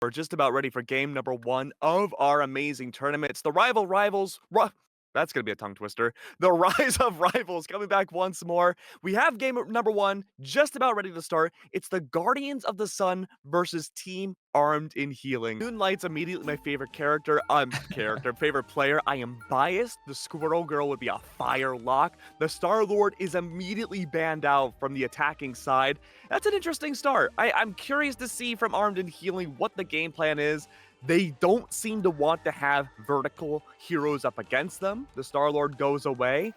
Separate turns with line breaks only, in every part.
We're just about ready for game number 1 of our amazing tournament. It's the Rival Rivals. That's going to be a tongue twister. The Rise of Rivals coming back once more. We have game number 1 just about ready to start. It's the Guardians of the Sun versus Team Armed in Healing. Moonlight's immediately my favorite favorite player. I am biased. The Squirrel Girl would be a fire lock. The Star-Lord is immediately banned out from the attacking side. That's an interesting start. I'm curious to see from Armed and Healing what the game plan is. They don't seem to want to have vertical heroes up against them. The Star-Lord goes away.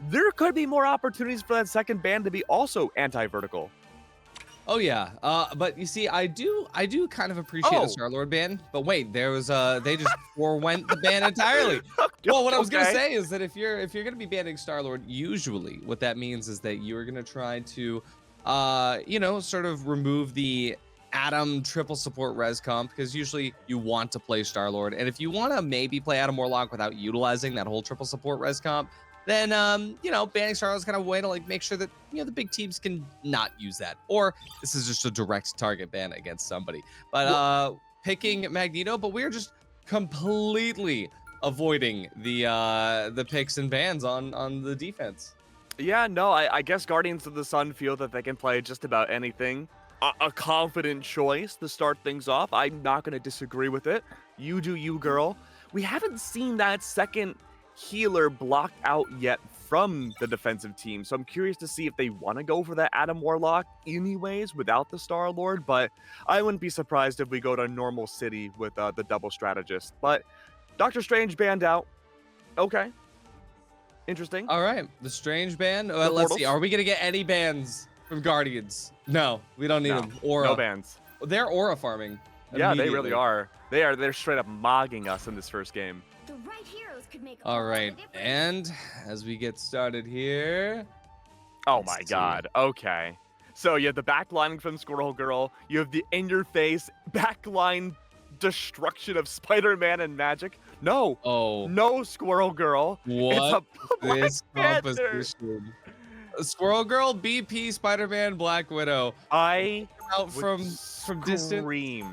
There could be more opportunities for that second ban to be also anti-vertical.
Oh yeah, but you see, I do kind of appreciate the Star-Lord ban. But wait, there was they just forewent the ban entirely. Well, what I was gonna say is that if you're gonna be banning Star-Lord, usually what that means is that you're gonna try to, sort of remove the Adam triple support res comp, because usually you want to play Star-Lord, and if you want to maybe play Adam Warlock without utilizing that whole triple support res comp, then banning Star-Lord is kind of a way to like make sure that the big teams can not use that, or this is just a direct target ban against somebody. But picking Magneto, but we're just completely avoiding the picks and bans on the defense.
Yeah, no, I guess Guardians of the Sun feel that they can play just about anything. A confident choice to start things off. I'm not going to disagree with it. You do you, girl. We haven't seen that second healer blocked out yet from the defensive team, so I'm curious to see if they want to go for that Adam Warlock anyways without the Star-Lord, but I wouldn't be surprised if we go to normal city with the double strategist. But Doctor Strange banned out. Okay. Interesting.
All right, the Strange ban. Let's see. Are we going to get any bans from Guardians? No, we don't need them. Aura.
No bans.
They're aura farming.
Yeah, they really are. They're straight up mogging us in this first game.
The right heroes could make
all right, and as we get started here.
Oh my god. Okay. So you have the backlining from Squirrel Girl. You have the in-your-face backline destruction of Spider-Man and magic. No.
Oh.
No, Squirrel Girl.
What
It's
this composition? Squirrel Girl, BP, Spider-Man, Black Widow.
I
out from distance.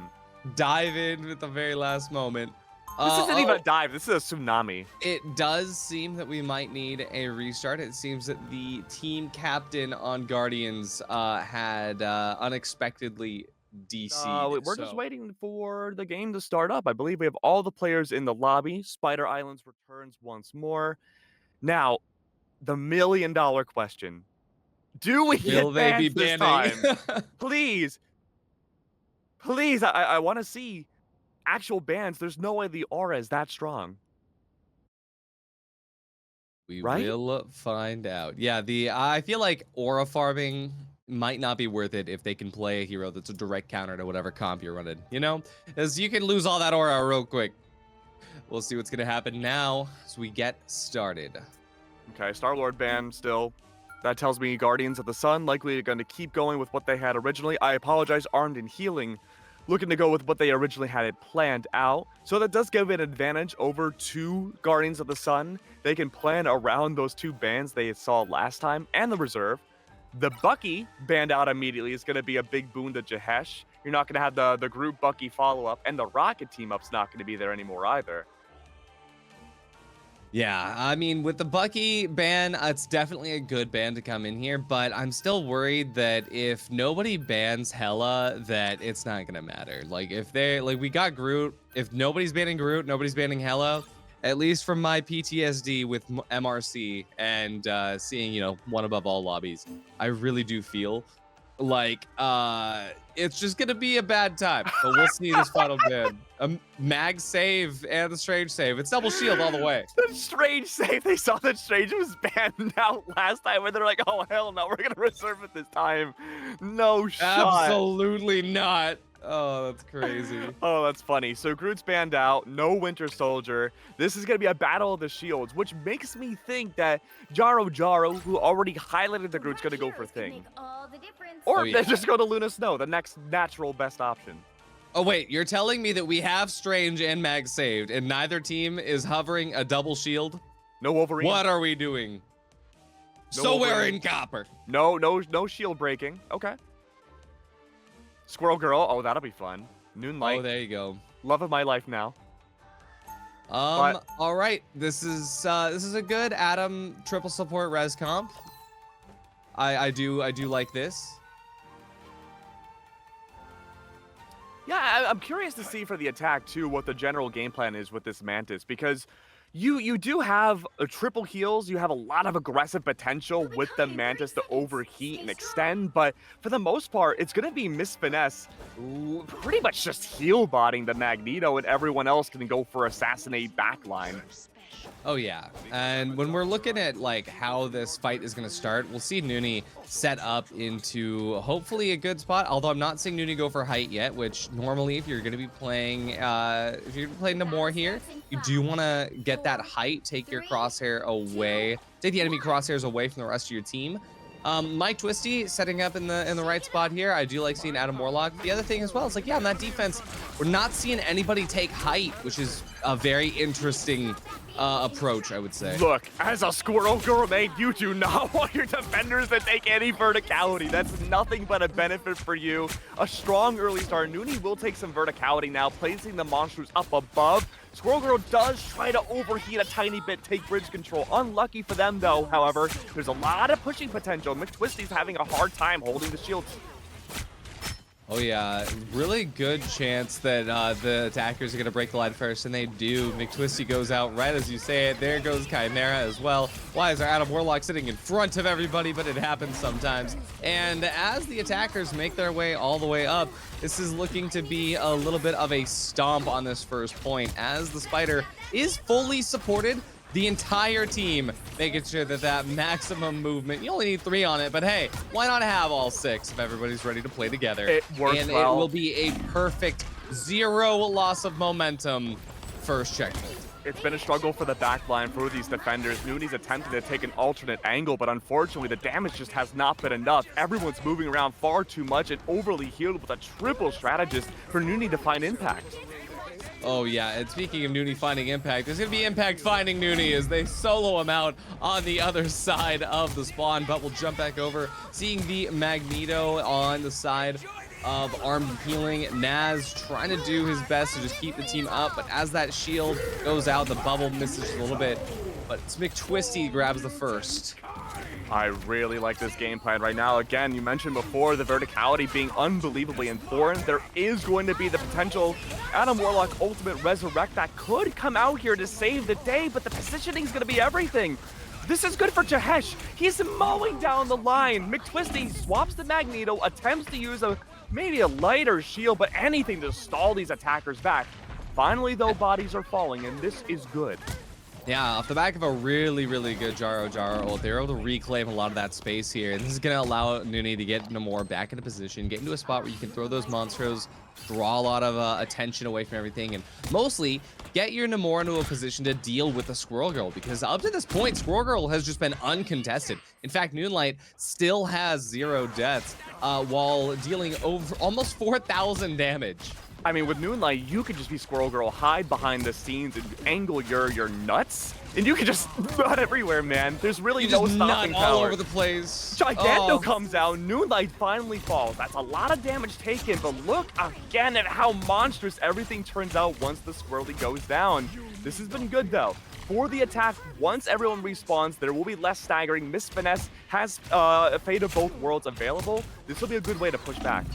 Dive in at the very last moment.
This isn't even a dive. This is a tsunami.
It does seem that we might need a restart. It seems that the team captain on Guardians had unexpectedly DC'd.
We're just waiting for the game to start up. I believe we have all the players in the lobby. Spider Islands returns once more. Now, the million-dollar question. Do we
Will they be
this
banning?
time? Please. Please, I want to see actual bans. There's no way the aura is that strong.
We will find out. Yeah, I feel like aura farming might not be worth it if they can play a hero that's a direct counter to whatever comp you're running, as you can lose all that aura real quick. We'll see what's gonna happen now as we get started.
Okay, Star-Lord ban still. That tells me Guardians of the Sun likely are going to keep going with what they had originally. I apologize, Armed and Healing, looking to go with what they originally had it planned out. So that does give an advantage over to Guardians of the Sun. They can plan around those two bans they saw last time and the reserve. The Bucky banned out immediately is going to be a big boon to Jahesh. You're not going to have the group Bucky follow-up, and the Rocket team-up's not going to be there anymore either.
Yeah, I mean, with the Bucky ban, it's definitely a good ban to come in here, but I'm still worried that if nobody bans Hela, that it's not gonna matter. Like, we got Groot, if nobody's banning Groot, nobody's banning Hela, at least from my PTSD with MRC and seeing, one above all lobbies, I really do feel like it's just gonna be a bad time, but we'll see this final ban. Mag save and the Strange save. It's double shield all the way.
The Strange save. They saw that Strange was banned out last time, and they're like, "Oh hell no, we're gonna reserve it this time." No shot.
Absolutely not. Oh, that's crazy.
Oh, that's funny. So Groot's banned out. No Winter Soldier. This is gonna be a battle of the shields, which makes me think that Jaro, who already highlighted the Groot's gonna go for Thing. Or they just go to Luna Snow, the next natural best option.
Oh, wait, you're telling me that we have Strange and Mag saved, and neither team is hovering a double shield?
No Wolverine.
What are we doing?
No
so
Wolverine.
we're in copper.
No shield breaking. Okay. Squirrel Girl. Oh, that'll be fun. Moonlight,
Oh, there you go.
love of my life now. But
All right. This is a good Adam triple support res comp. I do like this.
yeah, I'm curious to see for the attack too what the general game plan is with this Mantis, because you do have triple heals, you have a lot of aggressive potential with the Mantis to overheat and extend, but for the most part, it's gonna be Miss Finesse pretty much just heal botting the Magneto, and everyone else can go for assassinate backline.
Oh yeah, and when we're looking at like how this fight is going to start, we'll see Nooney set up into hopefully a good spot. Although I'm not seeing Nooney go for height yet, which normally if you're going to be playing, if you're playing Namor here, you do want to get that height, take your crosshair away, take the enemy crosshairs away from the rest of your team. Mike Twisty setting up in the right spot here. I do like seeing Adam Warlock. The other thing as well is like, yeah, on that defense, we're not seeing anybody take height, which is a very interesting approach, I would say.
Look, as a Squirrel Girl main, you do not want your defenders to take any verticality. That's nothing but a benefit for you. A strong early start. Nooney will take some verticality now, placing the monsters up above. Squirrel Girl does try to overheat a tiny bit, take bridge control. Unlucky for them, though, however. There's a lot of pushing potential. McTwisty's having a hard time holding the shields.
Oh yeah, really good chance that the attackers are going to break the line first, and they do. McTwisty goes out right as you say it. There goes Chimera as well. Why is our Adam Warlock sitting in front of everybody? But it happens sometimes. And as the attackers make their way all the way up, this is looking to be a little bit of a stomp on this first point, as the Spider is fully supported. The entire team making sure that that maximum movement, you only need 3 on it, but hey, why not have all 6 if everybody's ready to play together?
It works
and
well.
it will be a perfect 0 loss of momentum first checkpoint.
It's been a struggle for the backline for these defenders. Nooney's attempting to take an alternate angle, but unfortunately the damage just has not been enough. Everyone's moving around far too much and overly healed with a triple strategist for Nooney to find impact.
Oh yeah, and speaking of Nooney finding impact, there's gonna be impact finding Nooney as they solo him out on the other side of the spawn, but we'll jump back over, seeing the Magneto on the side of armed healing. Naz trying to do his best to just keep the team up, but as that shield goes out, the bubble misses a little bit, but McTwisty grabs the first.
I really like this game plan right now. Again, you mentioned before the verticality being unbelievably important. There is going to be the potential Adam Warlock Ultimate Resurrect that could come out here to save the day, but the positioning is going to be everything. This is good for Jahesh. He's mowing down the line. McTwisty swaps the Magneto, attempts to use maybe a lighter shield, but anything to stall these attackers back. Finally, though, bodies are falling, and this is good.
Yeah, off the back of a really, really good Jaro ult, they're able to reclaim a lot of that space here. This is going to allow Nooney to get Namor back into position, get into a spot where you can throw those monsters, draw a lot of attention away from everything, and mostly get your Namor into a position to deal with the Squirrel Girl, because up to this point, Squirrel Girl has just been uncontested. In fact, Moonlight still has 0 deaths while dealing over almost 4,000 damage.
I mean, with Moonlight, you could just be Squirrel Girl, hide behind the scenes, and angle your nuts, and you can just nut everywhere, man. There's really no stopping power.
All over the place.
Giganto comes out, Moonlight finally falls. That's a lot of damage taken, but look again at how monstrous everything turns out once the Squirrely goes down. This has been good, though. For the attack, once everyone respawns, there will be less staggering. Miss Finesse has a Fate of Both Worlds available. This will be a good way to push back.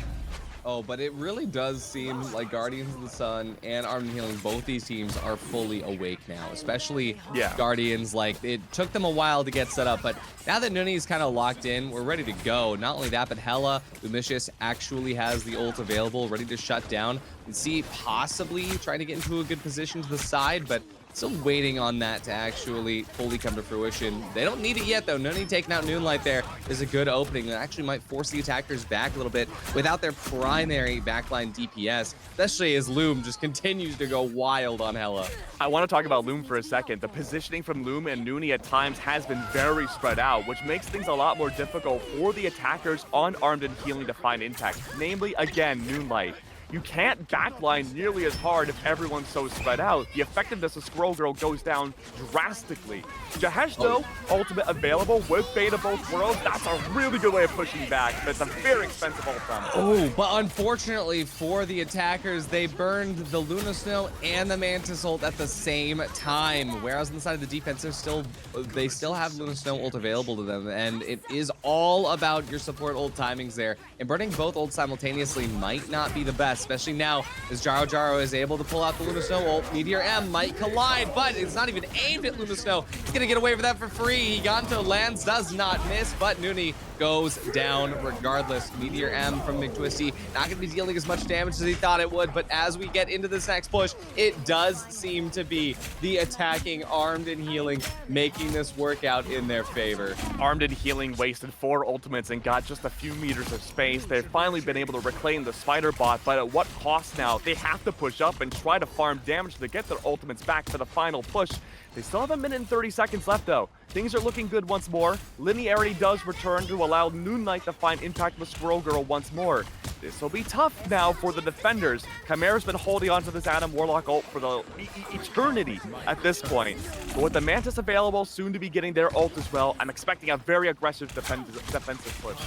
Oh, but it really does seem like Guardians of the Sun and Armed Healing, both these teams are fully awake now, especially Guardians. Like, it took them a while to get set up, but now that Nooney is kind of locked in, we're ready to go. Not only that, but Hela, Lumicious actually has the ult available, ready to shut down. You see possibly trying to get into a good position to the side, but still waiting on that to actually fully come to fruition. They don't need it yet, though. Nooney taking out Moonlight there is a good opening that actually might force the attackers back a little bit without their primary backline DPS, especially as Loom just continues to go wild on Hela.
I want to talk about Loom for a second. The positioning from Loom and Nooney at times has been very spread out, which makes things a lot more difficult for the attackers on Armed and Healing to find impact, namely, again, Moonlight. You can't backline nearly as hard if everyone's so spread out. The effectiveness of Squirrel Girl goes down drastically. Jahesh, though, ultimate available with beta both worlds. That's a really good way of pushing back, but it's a very expensive ultimate.
Oh, but unfortunately for the attackers, they burned the Luna Snow and the Mantis ult at the same time. Whereas on the side of the defense, they still have Luna Snow ult available to them, and it is all about your support ult timings there. And burning both ults simultaneously might not be the best, especially now as Jaro Jaro is able to pull out the Luna Snow ult. Meteor M might collide, but it's not even aimed at Luna Snow. He's gonna get away with that for free. Higanto lands, does not miss, but Nuni goes down regardless. Meteor M from McTwisty not going to be dealing as much damage as he thought it would, but as we get into this next push, it does seem to be the attacking Armed and Healing making this work out in their favor.
Armed and Healing wasted 4 ultimates and got just a few meters of space. They've finally been able to reclaim the Spider Bot, but at what cost now? They have to push up and try to farm damage to get their ultimates back for the final push. They still have 1 minute and 30 seconds left, though. Things are looking good once more. Linearity does return to allow Moon Knight to find impact with Squirrel Girl once more. This will be tough now for the defenders. Chimera's been holding on to this Adam Warlock ult for the eternity at this point. But with the Mantis available, soon to be getting their ult as well, I'm expecting a very aggressive defensive push.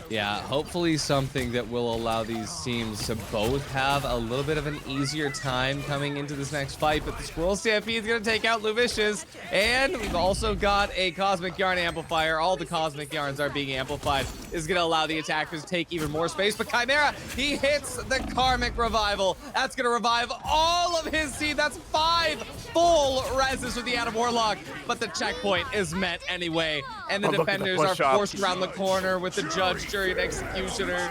Yeah, hopefully something that will allow these teams to both have a little bit of an easier time coming into this next fight. But the Squirrel Stampede is going to take out Luvicious. And we've also got a Cosmic Yarn amplifier. All the Cosmic Yarns are being amplified. This is going to allow the attackers to take even more space. But Chimera, he hits the Karmic Revival. That's going to revive all of his team. That's 5 full reses with the Adam Warlock. But the checkpoint is met anyway. And the defenders are forced around the corner with the Judge, Jury, and Executioner.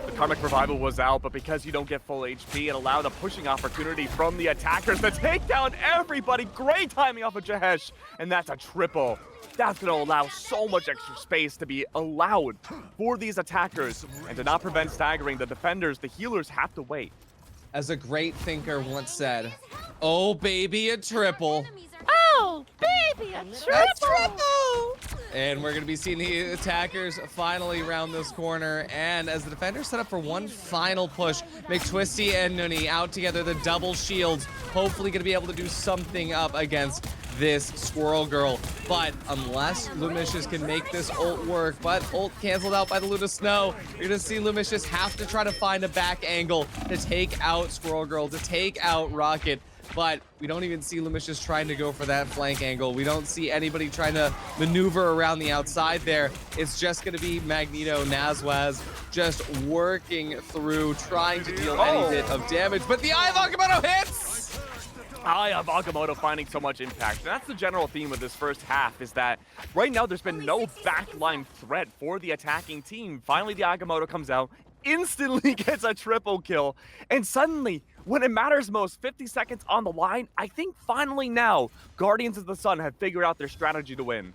The Karmic Revival was out, but because you don't get full HP, it allowed a pushing opportunity from the attackers to take down everybody. Great timing off of Jahesh, and that's a triple. That's going to allow so much extra space to be allowed for these attackers, and to not prevent staggering the defenders, the healers have to wait.
As a great thinker once said, oh baby, a triple.
Oh, baby, a triple!
And we're going to be seeing the attackers finally round this corner. And as the defenders set up for one final push, McTwisty and Nuni out together, the double shields, hopefully going to be able to do something up against this Squirrel Girl. But unless Lumicious can make this ult work, but ult canceled out by the Luna Snow, you're going to see Lumicious have to try to find a back angle to take out Squirrel Girl, to take out Rocket. But we don't even see Lumicious trying to go for that flank angle. We don't see anybody trying to maneuver around the outside there. It's just going to be Magneto, Nazwaz just working through, trying to deal any bit of damage. But the Eye of Ohgawdevents hits!
Eye of Ohgawdevents finding so much impact. And that's the general theme of this first half, is that right now there's been no backline threat for the attacking team. Finally, the Agamotto comes out, instantly gets a triple kill, and suddenly, when it matters most, 50 seconds on the line, I think finally now, Guardians of the Sun have figured out their strategy to win.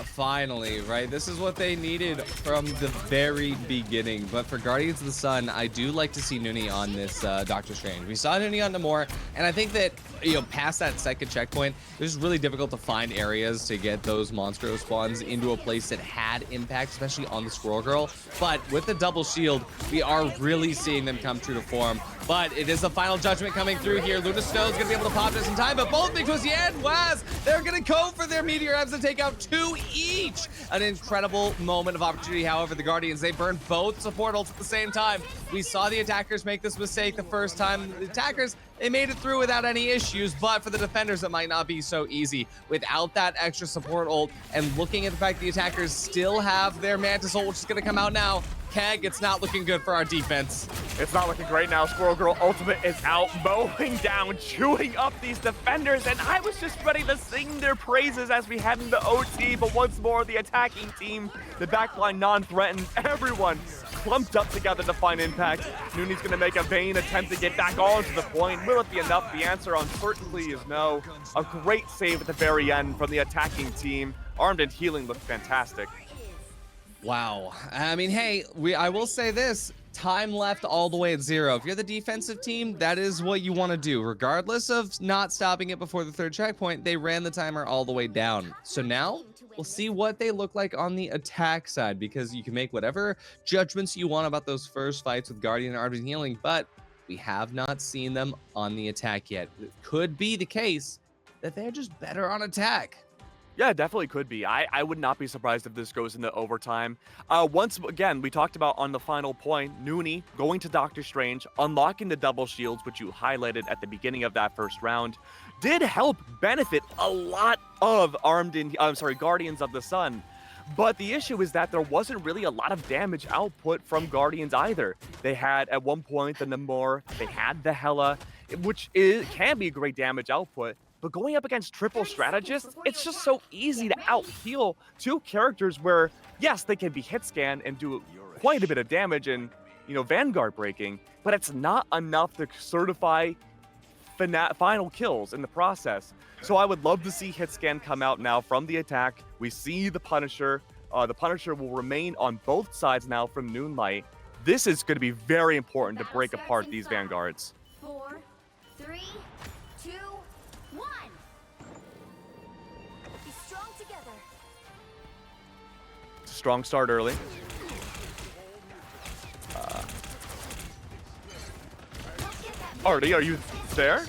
Finally, right? This is what they needed from the very beginning. But for Guardians of the Sun, I do like to see Nuni on this Doctor Strange. We saw Nuni on Namor, and I think that, you know, past that second checkpoint, it was really difficult to find areas to get those Monstro spawns into a place that had impact, especially on the Squirrel Girl. But with the double shield, we are really seeing them come true to form. But it is the final judgment coming through here. Luna Snow's gonna be able to pop this in time, but both McTwisty and Waz, they're gonna go for their Meteor Ebs to take out 2 each. An incredible moment of opportunity. However, the Guardians, they burned both support ults at the same time. We saw the attackers make this mistake the first time. The attackers, they made it through without any issues, but for the defenders, it might not be so easy. Without that extra support ult, and looking at the fact the attackers still have their Mantis ult, which is gonna come out now, Keg, it's not looking good for our defense.
It's not looking great now. Squirrel Girl ultimate is out, mowing down, chewing up these defenders, and I was just ready to sing their praises as we head into OT, but once more, the attacking team, the backline non-threatened, everyone clumped up together to find impact. Nuni's gonna make a vain attempt to get back onto the point. Will it be enough? The answer uncertainly is no. A great save at the very end from the attacking team. Armed and Healing looked fantastic.
Wow. I mean, hey, I will say this. Time left all the way at 0. If you're the defensive team, that is what you want to do. Regardless of not stopping it before the third checkpoint, they ran the timer all the way down. So now, We'll see what they look like on the attack side, because you can make whatever judgments you want about those first fights with Guardian and Armed and Healing, but we have not seen them on the attack yet. It could be the case that they're just better on attack.
Yeah, it definitely could be. I would not be surprised if this goes into overtime. Once again, we talked about on the final point, Nooney going to Doctor Strange, unlocking the double shields, which you highlighted at the beginning of that first round, did help benefit a lot of Guardians of the Sun. But the issue is that there wasn't really a lot of damage output from Guardians either. They had, at one point, the Namor, they had the Hela, which can be great damage output. But going up against triple strategists, it's just so easy to out-heal two characters where, yes, they can be hit scan and do quite a bit of damage and, Vanguard breaking, but it's not enough to certify final kills in the process. So I would love to see hit scan come out now from the attack. We see the Punisher. The Punisher will remain on both sides now from Moonlight. This is going to be very important to break apart these Vanguards.
4, 3, 2, 1. Be strong together.
Strong start early. Artie, are you there?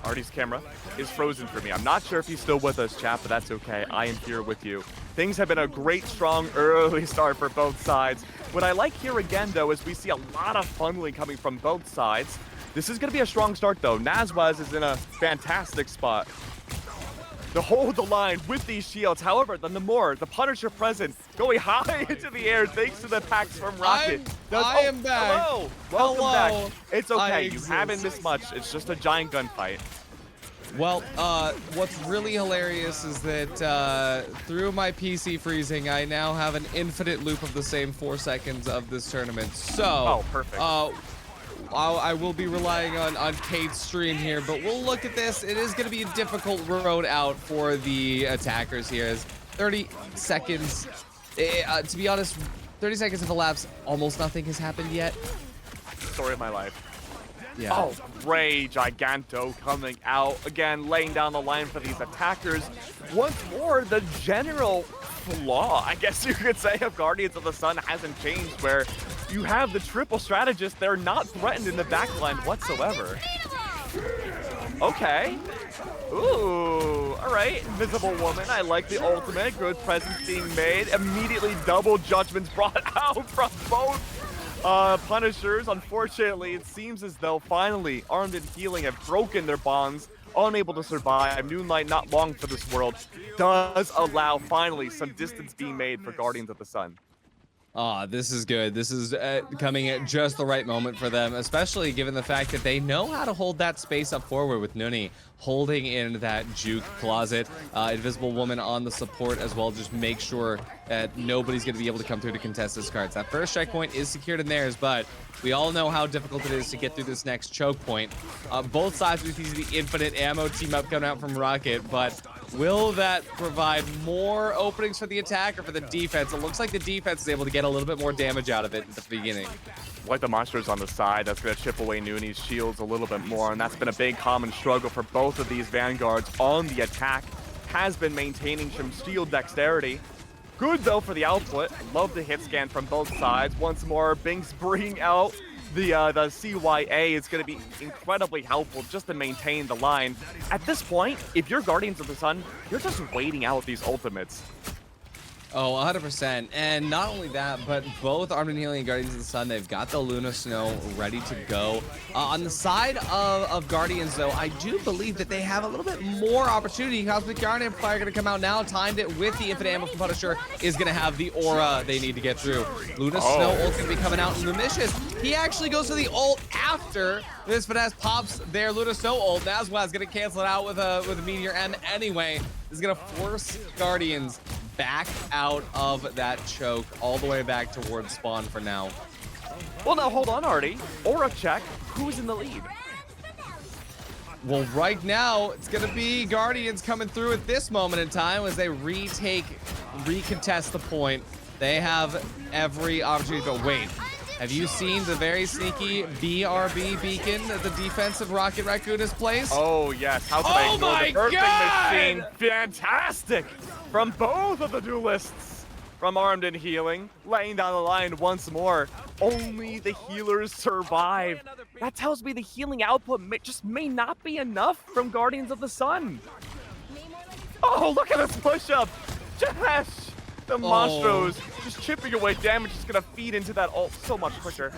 Artie's camera is frozen for me. I'm not sure if he's still with us, chat, but that's okay. I am here with you. Things have been a great, strong, early start for both sides. What I like here again, though, is we see a lot of funneling coming from both sides. This is going to be a strong start, though. Nazwaz is in a fantastic spot to hold the line with these shields. However, the Namor, the Punisher present, going high into the air thanks to the packs from Rocket.
I am back.
Hello. Welcome back. It's okay. You
exist.
haven't missed much. It's just a giant gunfight.
Well, what's really hilarious is that through my PC freezing, I now have an infinite loop of the same 4 seconds of this tournament. So,
perfect.
I will be relying on Kate's stream here, but we'll look at this. It is going to be a difficult road out for the attackers here. As 30 seconds, to be honest, 30 seconds have elapsed. Almost nothing has happened yet.
Story of my life.
Yeah.
Oh, Ray Giganto coming out again, laying down the line for these attackers. Once more, the general flaw, I guess you could say, of Guardians of the Sun hasn't changed, where you have the triple strategists. They're not threatened in the backline whatsoever. Okay. Ooh, all right. Invisible Woman, I like the ultimate. Good presence being made. Immediately double judgments brought out from both Punishers. Unfortunately, it seems as though finally Armed and Healing have broken their bonds, unable to survive. Moonlight, not long for this world, does allow finally some distance being made for Guardians of the Sun.
This is good. This is coming at just the right moment for them, especially given the fact that they know how to hold that space up forward with Nooney holding in that juke closet. Invisible Woman on the support as well. Just make sure that nobody's going to be able to come through to contest this cards. That first strike point is secured in theirs, but we all know how difficult it is to get through this next choke point. Both sides, we see the infinite ammo team up coming out from Rocket, but will that provide more openings for the attack or for the defense? It looks like the defense is able to get a little bit more damage out of it at the beginning.
Like the monsters on the side, that's going to chip away Nooney's shields a little bit more, and that's been a big common struggle for both of these Vanguards on the attack. Has been maintaining some shield dexterity. Good, though, for the output. Love the hit scan from both sides. Once more, Binks bringing out the CYA is going to be incredibly helpful just to maintain the line. At this point, if you're Guardians of the Sun, you're just waiting out these ultimates.
Oh, 100%. And not only that, but both Armed and Healing and Guardians of the Sun, they've got the Luna Snow ready to go. On the side of Guardians, though, I do believe that they have a little bit more opportunity. Cosmic Guardian Fire going to come out now, timed it with the Infinite Ammo from Punisher, is going to have the aura they need to get through. Luna Snow ult going to be coming out, and Lumicious, he actually goes to the ult after this finesse pops their Luna Snow ult. Nazwaz going to cancel it out with a Meteor M anyway. This is going to force Guardians back out of that choke, all the way back towards spawn for now.
Well, now hold on, Artie. Aura check. Who's in the lead?
Well, right now, it's going to be Guardians coming through at this moment in time as they recontest the point. They have every opportunity, but wait. Have you seen the very sneaky BRB beacon that the defensive Rocket Raccoon has placed?
Oh, yes. How could I ignore the birthing machine? Fantastic from both of the duelists. From Armed and Healing, laying down the line once more. Only the healers survive. That tells me the healing output may not be enough from Guardians of the Sun. Oh, look at this push-up. Josh, the Monstros just chipping away. Damage is going to feed into that ult so much quicker.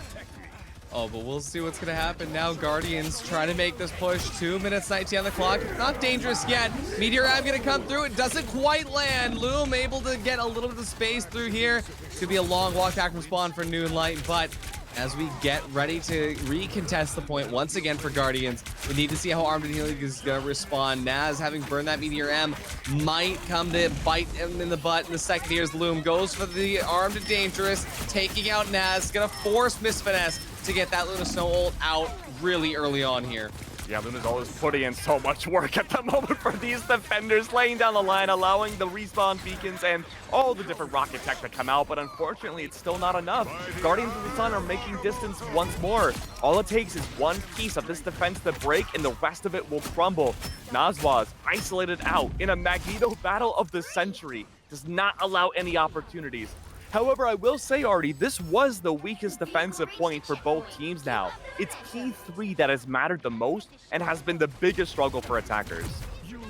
Oh, but we'll see what's going to happen now. Guardians trying to make this push. 2 minutes 19 on the clock. Not dangerous yet. Meteor Ab going to come through. It doesn't quite land. Loom able to get a little bit of space through here. Could be a long walk back from spawn for Noonlight, but as we get ready to recontest the point once again for Guardians, we need to see how Armed and Healing is going to respond. Naz, having burned that Meteor M, might come to bite him in the butt in the second. Here's Loom, goes for the Armed and Dangerous, taking out Naz, going to force Miss Finesse to get that Luna Snow ult out really early on here.
Yeah, Luna's always putting in so much work at the moment for these defenders, laying down the line, allowing the respawn beacons and all the different rocket tech to come out, but unfortunately, it's still not enough. Guardians of the Sun are making distance once more. All it takes is one piece of this defense to break, and the rest of it will crumble. Nazwaz, isolated out in a Magneto battle of the century, does not allow any opportunities. However, I will say, Artie, this was the weakest defensive point for both teams now. It's key 3 that has mattered the most and has been the biggest struggle for attackers.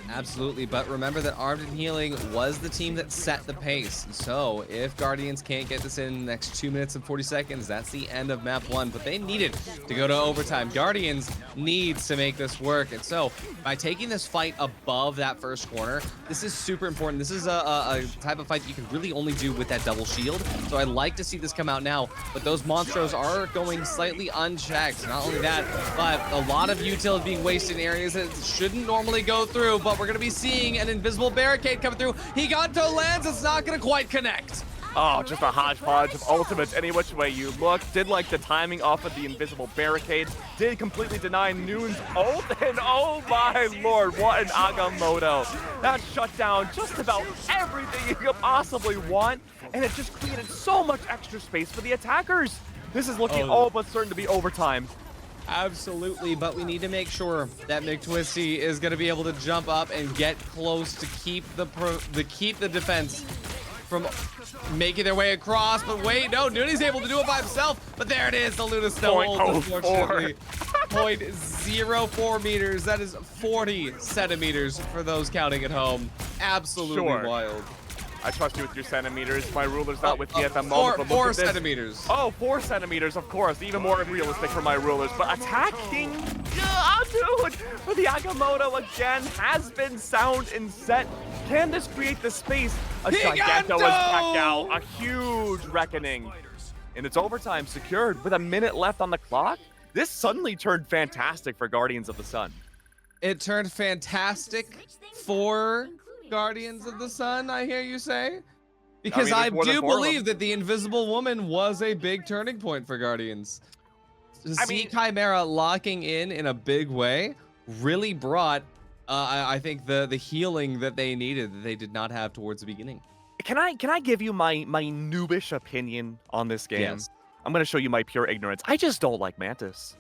Absolutely, but remember that Armed and Healing was the team that set the pace. So if Guardians can't get this in the next 2 minutes and 40 seconds, that's the end of map 1. But they needed to go to overtime. Guardians needs to make this work. And so by taking this fight above that first corner, this is super important. This is a type of fight that you can really only do with that double shield. So I like to see this come out now. But those Monstros are going slightly unchecked. Not only that, but a lot of util is being wasted in areas that shouldn't normally go through. But we're going to be seeing an invisible barricade coming through. Higanto lands, it's not going to quite connect.
Oh, just a hodgepodge of ultimates any which way you look. Did like the timing off of the invisible barricade. Did completely deny Noon's ult. And oh my lord, what an Agamotto. That shut down just about everything you could possibly want. And it just created so much extra space for the attackers. This is looking all but certain to be overtime.
Absolutely, but we need to make sure that McTwisty is going to be able to jump up and get close to keep the defense from making their way across. But wait, no, Nooney's able to do it by himself. But there it is, the Luna Snow ult, unfortunately. 0.04 meters. That is 40 centimeters for those counting at home. Absolutely wild.
I trust you with your centimeters. My ruler's not with me at the moment. But
4 centimeters.
Oh, 4 centimeters, of course. Even more realistic for my rulers. But attacking, dude, for the Agamotto again has been sound and set. Can this create the space? A Giganto is back out. A huge reckoning. And it's overtime secured with a minute left on the clock. This suddenly turned fantastic for Guardians of the Sun.
It turned fantastic for Guardians of the Sun, I hear you say? Because I do believe that the Invisible Woman was a big turning point for Guardians. To see Chimera locking in a big way really brought, I think, the healing that they needed that they did not have towards the beginning.
Can I give you my noobish opinion on this game?
Yes.
I'm going to show you my pure ignorance. I just don't like Mantis.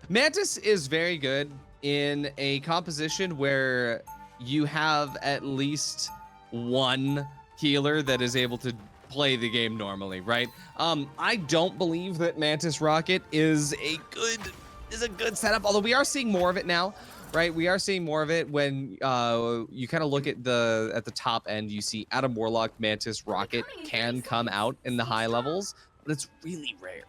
Mantis is very good in a composition where you have at least one healer that is able to play the game normally, right? I don't believe that Mantis Rocket is a good setup, although we are seeing more of it now, right? We are seeing more of it when you kind of look at the top end. You see Adam Warlock, Mantis Rocket can come out in the high levels, but it's really rare.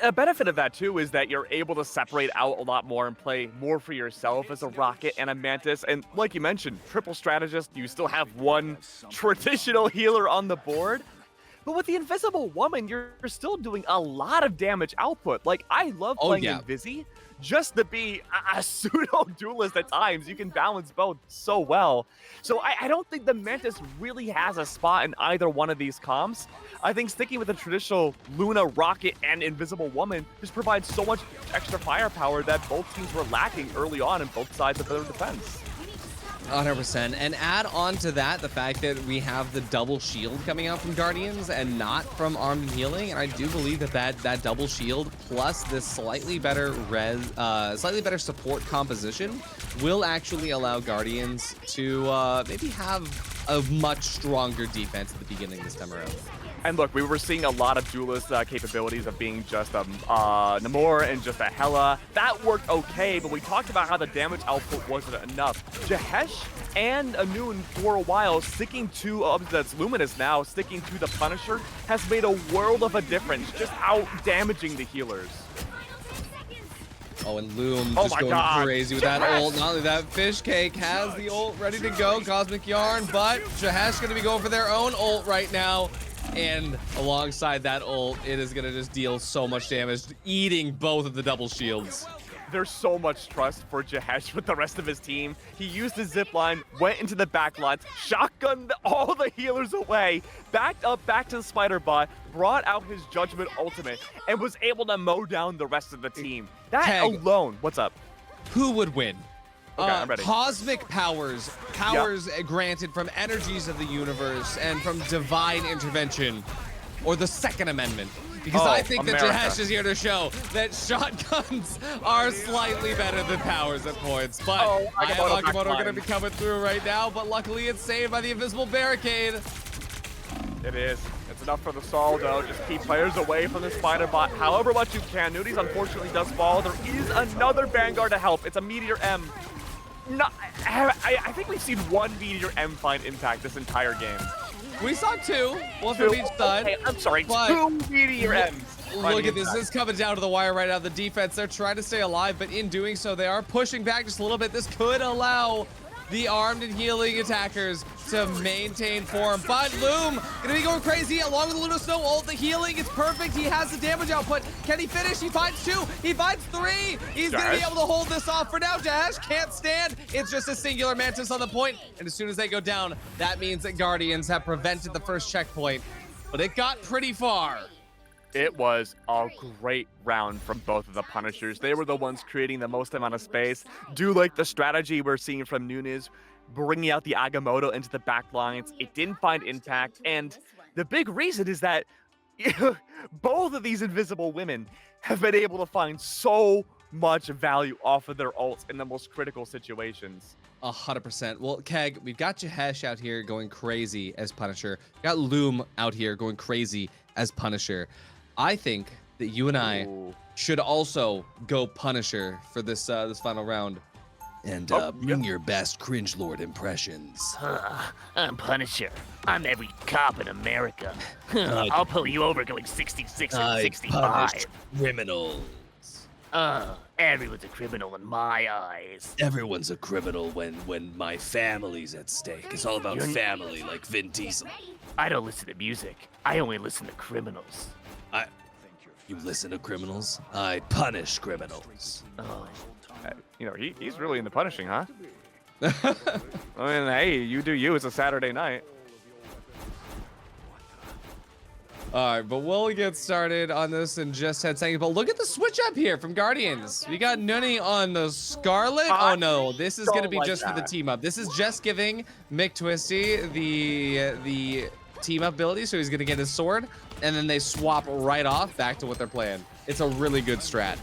A benefit of that, too, is that you're able to separate out a lot more and play more for yourself as a Rocket and a Mantis. And like you mentioned, triple strategist, you still have one traditional healer on the board. But with the Invisible Woman, you're still doing a lot of damage output. Like, I love playing Invisi just to be a pseudo-duelist at times. You can balance both so well. So I don't think the Mantis really has a spot in either one of these comps. I think sticking with the traditional Luna, Rocket, and Invisible Woman just provides so much extra firepower that both teams were lacking early on in both sides of their defense.
100%. And add on to that the fact that we have the double shield coming out from Guardians and not from Armed and Healing. And I do believe that double shield plus this slightly better support composition will actually allow Guardians to maybe have a much stronger defense at the beginning this time around.
And look, we were seeing a lot of duelist capabilities of being just a Namor and just a Hela. That worked okay, but we talked about how the damage output wasn't enough. Jahesh and Anun for a while sticking to, that's Luminous now, sticking to the Punisher has made a world of a difference, just out damaging the healers.
Oh, and Loom just going crazy with that ult. Not only that, Fish Cake has the ult ready to go, Cosmic Yarn, but Jahesh going to be going for their own ult right now. And alongside that ult, it is going to just deal so much damage, eating both of the double shields.
There's so much trust for Jahesh with the rest of his team. He used his zipline, went into the back lines, shotgunned all the healers away, backed up back to the spider bot, brought out his judgment ultimate, and was able to mow down the rest of the team. That alone, what's up?
Who would win?
Okay, I'm ready.
Cosmic powers granted from energies of the universe and from divine intervention, or the Second Amendment. Because I think that Jahesh is here to show that shotguns are slightly better than powers at points. But Ohgawdevents are going to be coming through right now, but luckily it's saved by the invisible barricade.
It is. It's enough for the Sol, though. Just keep players away from the spider bot however much you can. Nudies unfortunately does fall. There is another Vanguard to help. It's a Meteor M. No, I think we've seen one Meteor M find impact this entire game.
We saw two, one from each side.
Okay, I'm sorry, two Meteor M's.
Look at this. This is coming down to the wire right now. The defense, they're trying to stay alive, but in doing so, they are pushing back just a little bit. This could allow the Armed and Healing attackers to maintain form. But Loom gonna be going crazy along with the Lunar Snow ult. The healing is perfect. He has the damage output. Can he finish? He finds two. He finds three. He's gonna be able to hold this off for now. Jahesh can't stand. It's just a singular Mantis on the point. And as soon as they go down, that means that Guardians have prevented the first checkpoint. But it got pretty far.
It was a great round from both of the Punishers. They were the ones creating the most amount of space. Do like the strategy we're seeing from Nunez, bringing out the Agamotto into the back lines. It didn't find impact. And the big reason is that both of these invisible women have been able to find so much value off of their ults in the most critical situations.
100%. Well, Keg, we've got Jahesh out here going crazy as Punisher. We've got Loom out here going crazy as Punisher. I think that you and I should also go Punisher for this this final round. And bring your best cringe lord impressions.
I'm Punisher. I'm every cop in America. I'll pull you over going 66 and 65.
Criminals.
Everyone's a criminal in my eyes.
Everyone's a criminal when my family's at stake. It's all about family, like Vin Diesel.
I don't listen to music. I only listen to criminals.
You listen to criminals? I punish criminals.
You know, he's really into punishing, huh? I mean, hey, you do you. It's a Saturday night.
All right, but we'll get started on this in just 10 seconds. But look at the switch up here from Guardians. We got Nunny on the Scarlet. Oh no, this is going to be just for the team up. This is just giving Mick Twisty the team up ability, so he's going to get his sword, and then they swap right off back to what they're playing. It's a really good strat.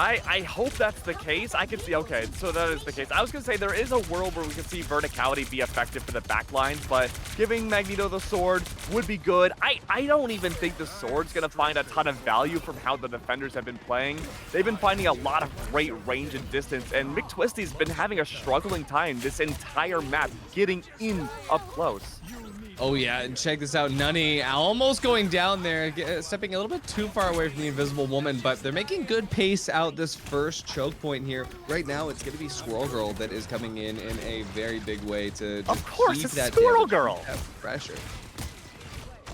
I hope that's the case. I can see, okay, so that is the case. I was going to say there is a world where we can see verticality be effective for the backlines, but giving Magneto the sword would be good. I don't even think the sword's going to find a ton of value from how the defenders have been playing. They've been finding a lot of great range and distance, and Mick Twisty's been having a struggling time this entire map getting in up close.
Oh yeah, and check this out. Nunny almost going down there, stepping a little bit too far away from the Invisible Woman, but they're making good pace out this first choke point here. Right now, it's going to be Squirrel Girl that is coming in a very big way to just
of course,
keep
it's
that
Squirrel Girl.
Pressure.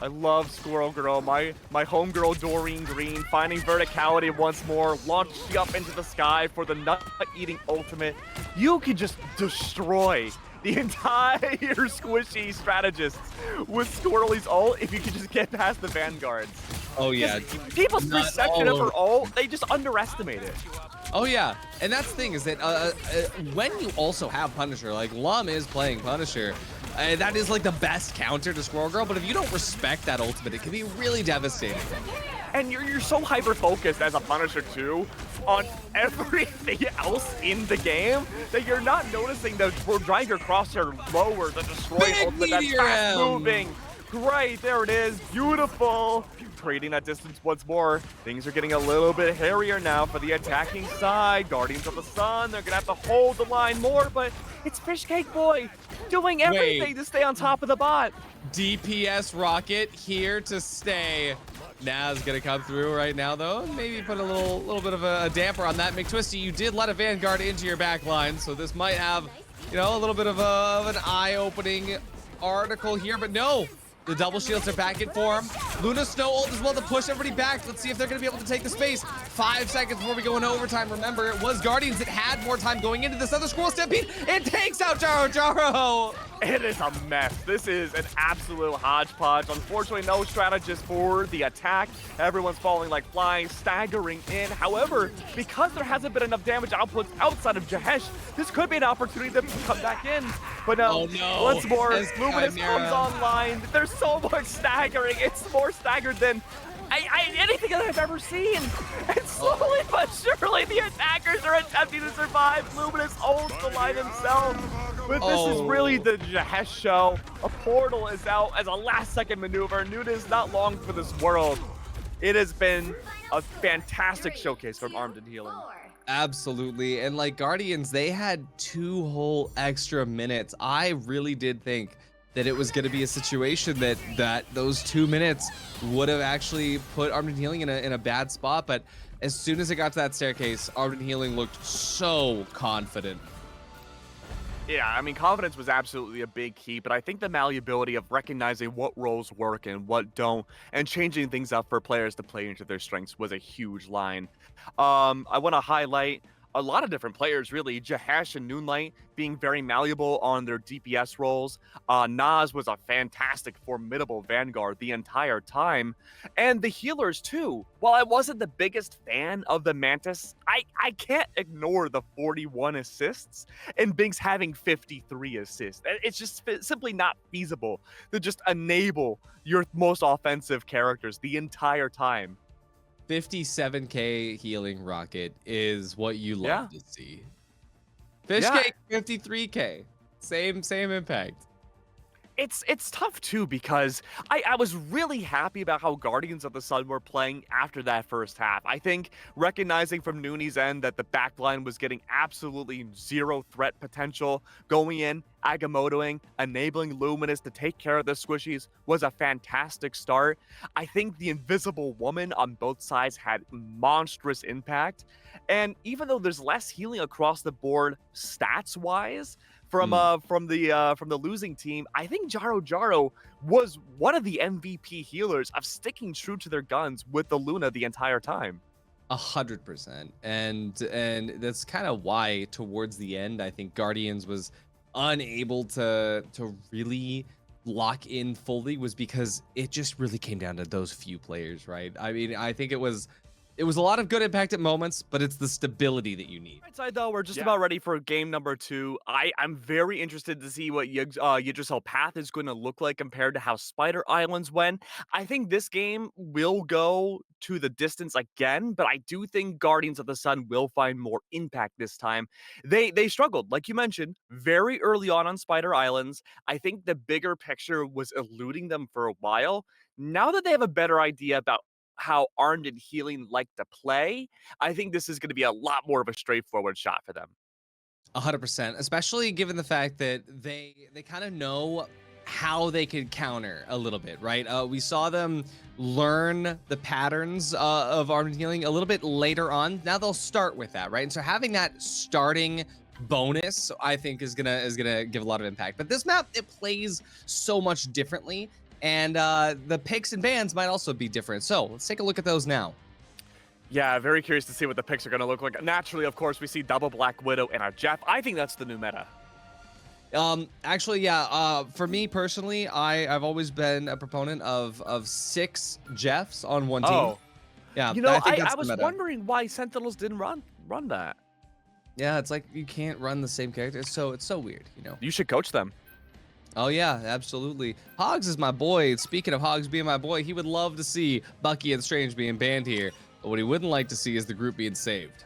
I love Squirrel Girl. My homegirl Doreen Green finding verticality once more, launching up into the sky for the nut-eating ultimate. You can just destroy the entire squishy strategists with Squirrely's ult if you can just get past the Vanguards.
Oh yeah.
People's perception of her ult, they just underestimate it.
Oh yeah, and that's the thing is that when you also have Punisher, like Lum is playing Punisher, that is like the best counter to Squirrel Girl. But if you don't respect that ultimate, it can be really devastating.
And you're so hyper-focused as a Punisher too on everything else in the game that you're not noticing that we're driving your crosshair lower, the destroy
Big
ultimate that's
meteor
fast
M.
moving. Right, there it is, beautiful. Creating that distance once more. Things are getting a little bit hairier now for the attacking side. Guardians of the Sun, they're gonna have to hold the line more, but it's Fish Cake Boy doing everything to stay on top of the bot.
DPS Rocket here to stay. Naz gonna come through right now though. Maybe put a little bit of a damper on that. McTwisty, you did let a Vanguard into your back line, so this might have, you know, a little bit of an eye-opening article here, but no. The double shields are back in form. Luna Snow ult as well to push everybody back. Let's see if they're going to be able to take the space. 5 seconds before we go into overtime. Remember, it was Guardians that had more time going into this other Squirrel Stampede. It takes out Jaro Jaro.
It is a mess. This is an absolute hodgepodge. Unfortunately, no strategist for the attack. Everyone's falling like flies, staggering in. However, because there hasn't been enough damage outputs outside of Jahesh, this could be an opportunity to come back in. But no,
Oh, no.
once more,
As
Luminous
Chimera.
comes online. There's so much staggering. It's more staggered than anything that I've ever seen. And slowly but surely, the attackers are attempting to survive. Luminous owns the line himself. But this is really the Jahesh show. A portal is out as a last-second maneuver. Nuna's not long for this world. It has been a fantastic showcase from Armed and Healing.
Absolutely. And like Guardians, they had 2 whole extra minutes. I really did think that it was going to be a situation that those 2 minutes would have actually put Armed and Healing in a bad spot. But as soon as it got to that staircase, Armed and Healing looked so confident.
Yeah, I mean, confidence was absolutely a big key, but I think the malleability of recognizing what roles work and what don't, and changing things up for players to play into their strengths was a huge line. I want to highlight a lot of different players, really. Jahesh and Noonlight being very malleable on their DPS roles. Nas was a fantastic, formidable Vanguard the entire time. And the healers, too. While I wasn't the biggest fan of the Mantis, I can't ignore the 41 assists and Binks having 53 assists. It's just simply not feasible to just enable your most offensive characters the entire time.
57k healing Rocket is what you love to see. Fish
Yeah.
Cake 53k. Same impact.
It's tough too because I was really happy about how Guardians of the Sun were playing after that first half. I think recognizing from Nooney's end that the backline was getting absolutely zero threat potential, going in, Agamottoing, enabling Luminous to take care of the squishies was a fantastic start. I think the Invisible Woman on both sides had monstrous impact. And even though there's less healing across the board stats-wise, from the losing team, I think Jaro Jaro was one of the MVP healers of sticking true to their guns with the Luna the entire time.
100%. And that's kind of why towards the end, I think Guardians was unable to really lock in fully, was because it just really came down to those few players, right? I mean, I think it was a lot of good impact at moments, but it's the stability that you need.
Right side though, we're just about ready for game number 2. I'm very interested to see what Yggdrasil Path is going to look like compared to how Spider Islands went. I think this game will go to the distance again, but I do think Guardians of the Sun will find more impact this time. They struggled, like you mentioned, very early on Spider Islands. I think the bigger picture was eluding them for a while. Now that they have a better idea about how Armed and Healing like to play, I think this is going to be a lot more of a straightforward shot for them.
100%, especially given the fact that they kind of know how they could counter a little bit, right? We saw them learn the patterns of Armed and Healing a little bit later on. Now they'll start with that, right? And so having that starting bonus, I think, is gonna give a lot of impact. But this map, it plays so much differently. And the picks and bans might also be different. So let's take a look at those now.
Yeah, very curious to see what the picks are going to look like. Naturally, of course, we see double Black Widow and a Jeff. I think that's the new meta.
Actually, yeah. For me personally, I've always been a proponent of 6 Jeffs on one team.
Oh.
Yeah,
You know,
I think that's
I was
the meta.
wondering why Sentinels didn't run run that.
Yeah, it's like you can't run the same character. It's so weird, you know.
You should coach them.
Oh yeah, absolutely. Hogs is my boy. Speaking of Hogs being my boy, he would love to see Bucky and Strange being banned here. But what he wouldn't like to see is the group being saved.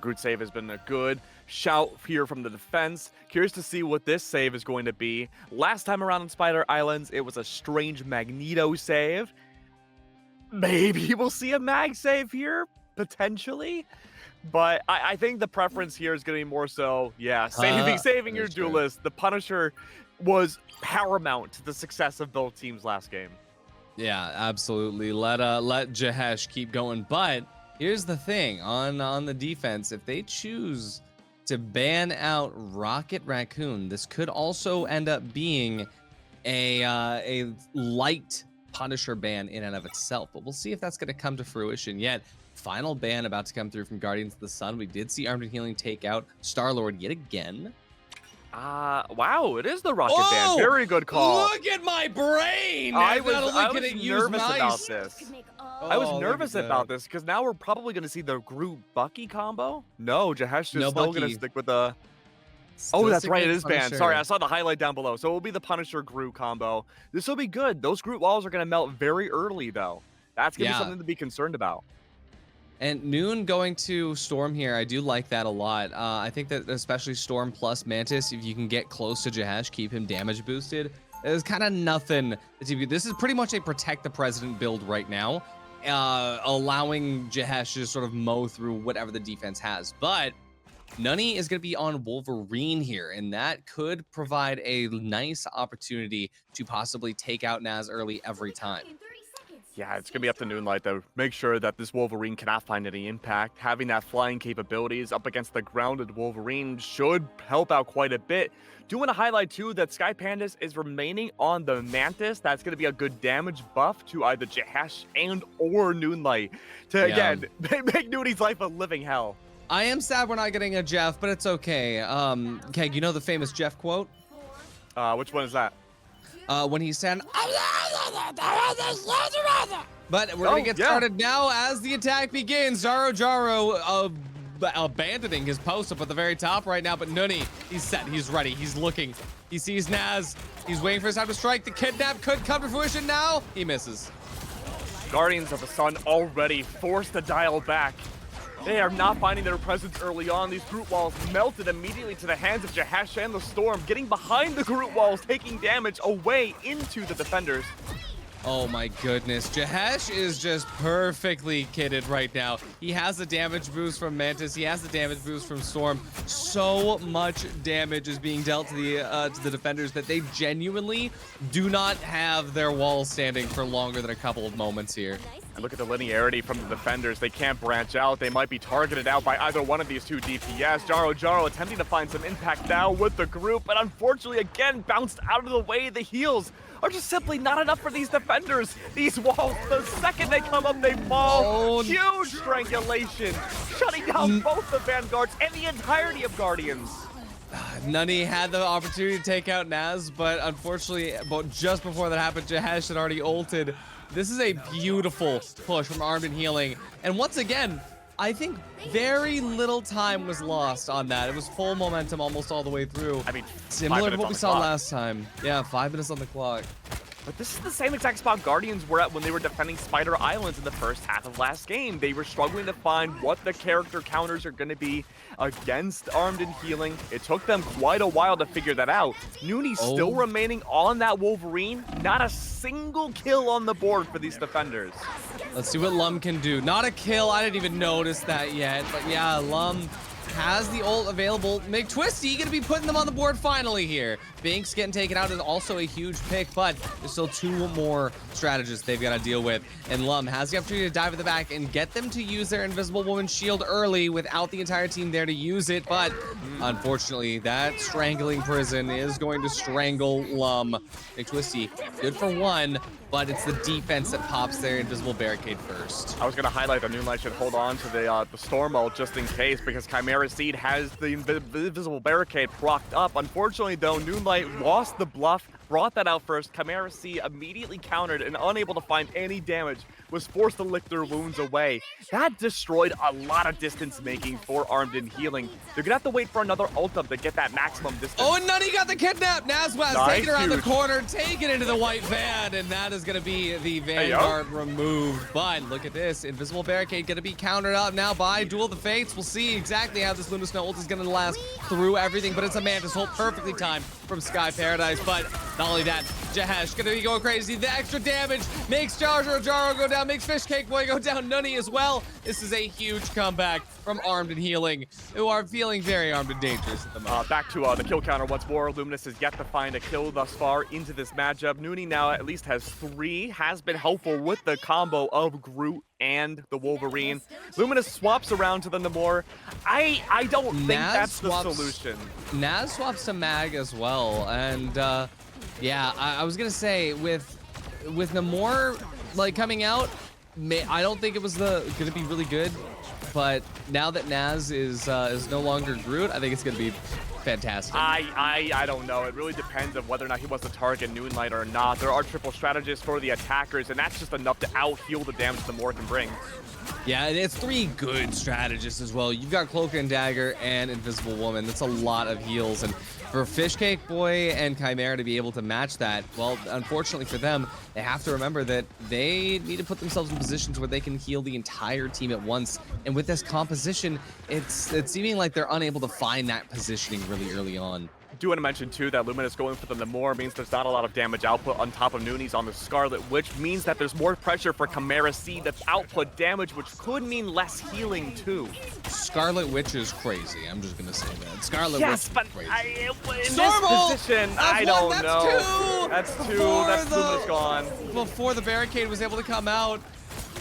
Group save has been a good shout here from the defense. Curious to see what this save is going to be. Last time around in Spider Islands, it was a Strange Magneto save. Maybe we'll see a mag save here, potentially. But I think the preference here is going to be more so, yeah, saving your duelist. The Punisher was paramount to the success of both teams last game.
Yeah, absolutely. Let Jahesh keep going. But here's the thing on the defense: if they choose to ban out Rocket Raccoon, this could also end up being a light Punisher ban in and of itself. But we'll see if that's going to come to fruition yet. Final ban about to come through from Guardians of the Sun. We did see Armed and Healing take out Star-Lord yet again.
Wow, it is the Rocket ban. Very good call.
Look at my brain!
I was nervous about this. I was nervous about this because now we're probably going to see the Groot Bucky combo. No, Jahesh is still going to stick with the... Oh, that's right, it is banned. Sorry, I saw the highlight down below. So it will be the Punisher Groot combo. This will be good. Those Groot walls are going to melt very early, though. That's going to be something to be concerned about.
And Noon going to Storm here, I do like that a lot. I think that especially Storm plus Mantis, if you can get close to Jahesh, keep him damage boosted, there's kind of nothing. This is pretty much a protect the president build right now, allowing Jahesh to sort of mow through whatever the defense has. But Nunny is going to be on Wolverine here, and that could provide a nice opportunity to possibly take out Naz early every time.
Yeah, it's going to be up to Noonlight to make sure that this Wolverine cannot find any impact. Having that flying capabilities up against the grounded Wolverine should help out quite a bit. Do want to highlight, too, that Sky Pandas is remaining on the Mantis. That's going to be a good damage buff to either Jahesh and or Noonlight to, again, make Noonie's life a living hell.
I am sad we're not getting a Jeff, but it's okay. Keg, you know the famous Jeff quote?
Which one is that?
When he said, but we're gonna get started now as the attack begins. Jaro abandoning his post up at the very top right now, but Nunny, he's set, he's ready, he's looking, he sees Naz, he's waiting for his time to strike. The kidnap could come to fruition now. He misses.
Guardians of the Sun already forced to dial back. They are not finding their presence early on. These Groot walls melted immediately to the hands of Jahesh and the Storm, getting behind the Groot walls, taking damage away into the defenders.
Oh my goodness, Jahesh is just perfectly kitted right now. He has the damage boost from Mantis, he has the damage boost from Storm. So much damage is being dealt to the defenders that they genuinely do not have their walls standing for longer than a couple of moments here.
And look at the linearity from the defenders. They can't branch out. They might be targeted out by either one of these two DPS. Jaro attempting to find some impact now with the group, but unfortunately, again, bounced out of the way. The heals are just simply not enough for these defenders. These walls, the second they come up, they fall.
Oh,
huge strangulation, shutting down both the Vanguards and the entirety of Guardians.
Nunny had the opportunity to take out Naz, but unfortunately, just before that happened, Jahesh had already ulted. This is a beautiful push from Armed and Healing. And once again, I think very little time was lost on that. It was full momentum almost all the way through.
I mean,
similar to what we saw last time. Yeah, 5 minutes on the clock.
But this is the same exact spot Guardians were at when they were defending Spider Islands in the first half of last game. They were struggling to find what the character counters are going to be against Armed and Healing. It took them quite a while to figure that out. Nooney's still remaining on that Wolverine. Not a single kill on the board for these defenders.
Let's see what Lum can do. Not a kill. I didn't even notice that yet. But yeah, Lum has the ult available. McTwisty gonna be putting them on the board finally here. Binks getting taken out is also a huge pick, but there's still 2 more strategists they've got to deal with. And Lum has the opportunity to dive at the back and get them to use their Invisible Woman shield early without the entire team there to use it. But unfortunately, that strangling prison is going to strangle Lum. McTwisty, good for 1. But it's the defense that pops their invisible barricade first.
I was going to highlight that Noonlight should hold on to the Storm ult just in case, because Chimera Seed has the invisible barricade procced up. Unfortunately, though, Noonlight lost the bluff brought that out first. Chimera C immediately countered and unable to find any damage, was forced to lick their wounds away. That destroyed a lot of distance making for Armed and Healing. They're gonna have to wait for another ult up to get that maximum distance.
Oh, and Nutty got the kidnap. Nazwaz
Nice,
taking around the
huge.
corner, taking into the white van, and that is going to be the Vanguard removed. But look at this. Invisible Barricade going to be countered out now by Duel of the Fates. We'll see exactly how this Luna Snow ult is going to last through everything, but it's a Mantis ult perfectly timed from Sky Paradise. But not only that, Jahesh going to be going crazy. The extra damage makes Jaro go down, makes Fish Cake Boy go down, Nunny as well. This is a huge comeback from Armed and Healing, who are feeling very armed and dangerous at the moment.
Back to the kill counter once more. Luminous has yet to find a kill thus far into this matchup. Noonie now at least has 3, has been helpful with the combo of Groot and the Wolverine. Luminous swaps around to the Namor. I don't think that's the solution.
Naz swaps to Mag as well, and yeah, I was gonna say with Namor like coming out, I don't think it was gonna be really good. But now that Naz is no longer Groot, I think it's gonna be fantastic.
I don't know. It really depends on whether or not he wants to target Moonlight or not. There are triple strategists for the attackers, and that's just enough to out-heal the damage the Namor can bring.
Yeah, and it's 3 good strategists as well. You've got Cloak and Dagger and Invisible Woman. That's a lot of heals. And for Fish Cake Boy and Chimera to be able to match that, well, unfortunately for them, they have to remember that they need to put themselves in positions where they can heal the entire team at once. And with this composition, it's seeming like they're unable to find that positioning really early on.
I do want to mention too that Luminous going for the Namor means there's not a lot of damage output on top of Noonies on the Scarlet Witch, means that there's more pressure for Chimera C to output damage, which could mean less healing too.
Scarlet Witch is crazy. I'm just gonna say that. Scarlet
Yes,
Witch
but
is crazy.
in
Stormbolt!
this position,
That's
I don't
one,
know.
that's 2!
That's 2.
Before
That's Luminous gone.
Before the barricade was able to come out.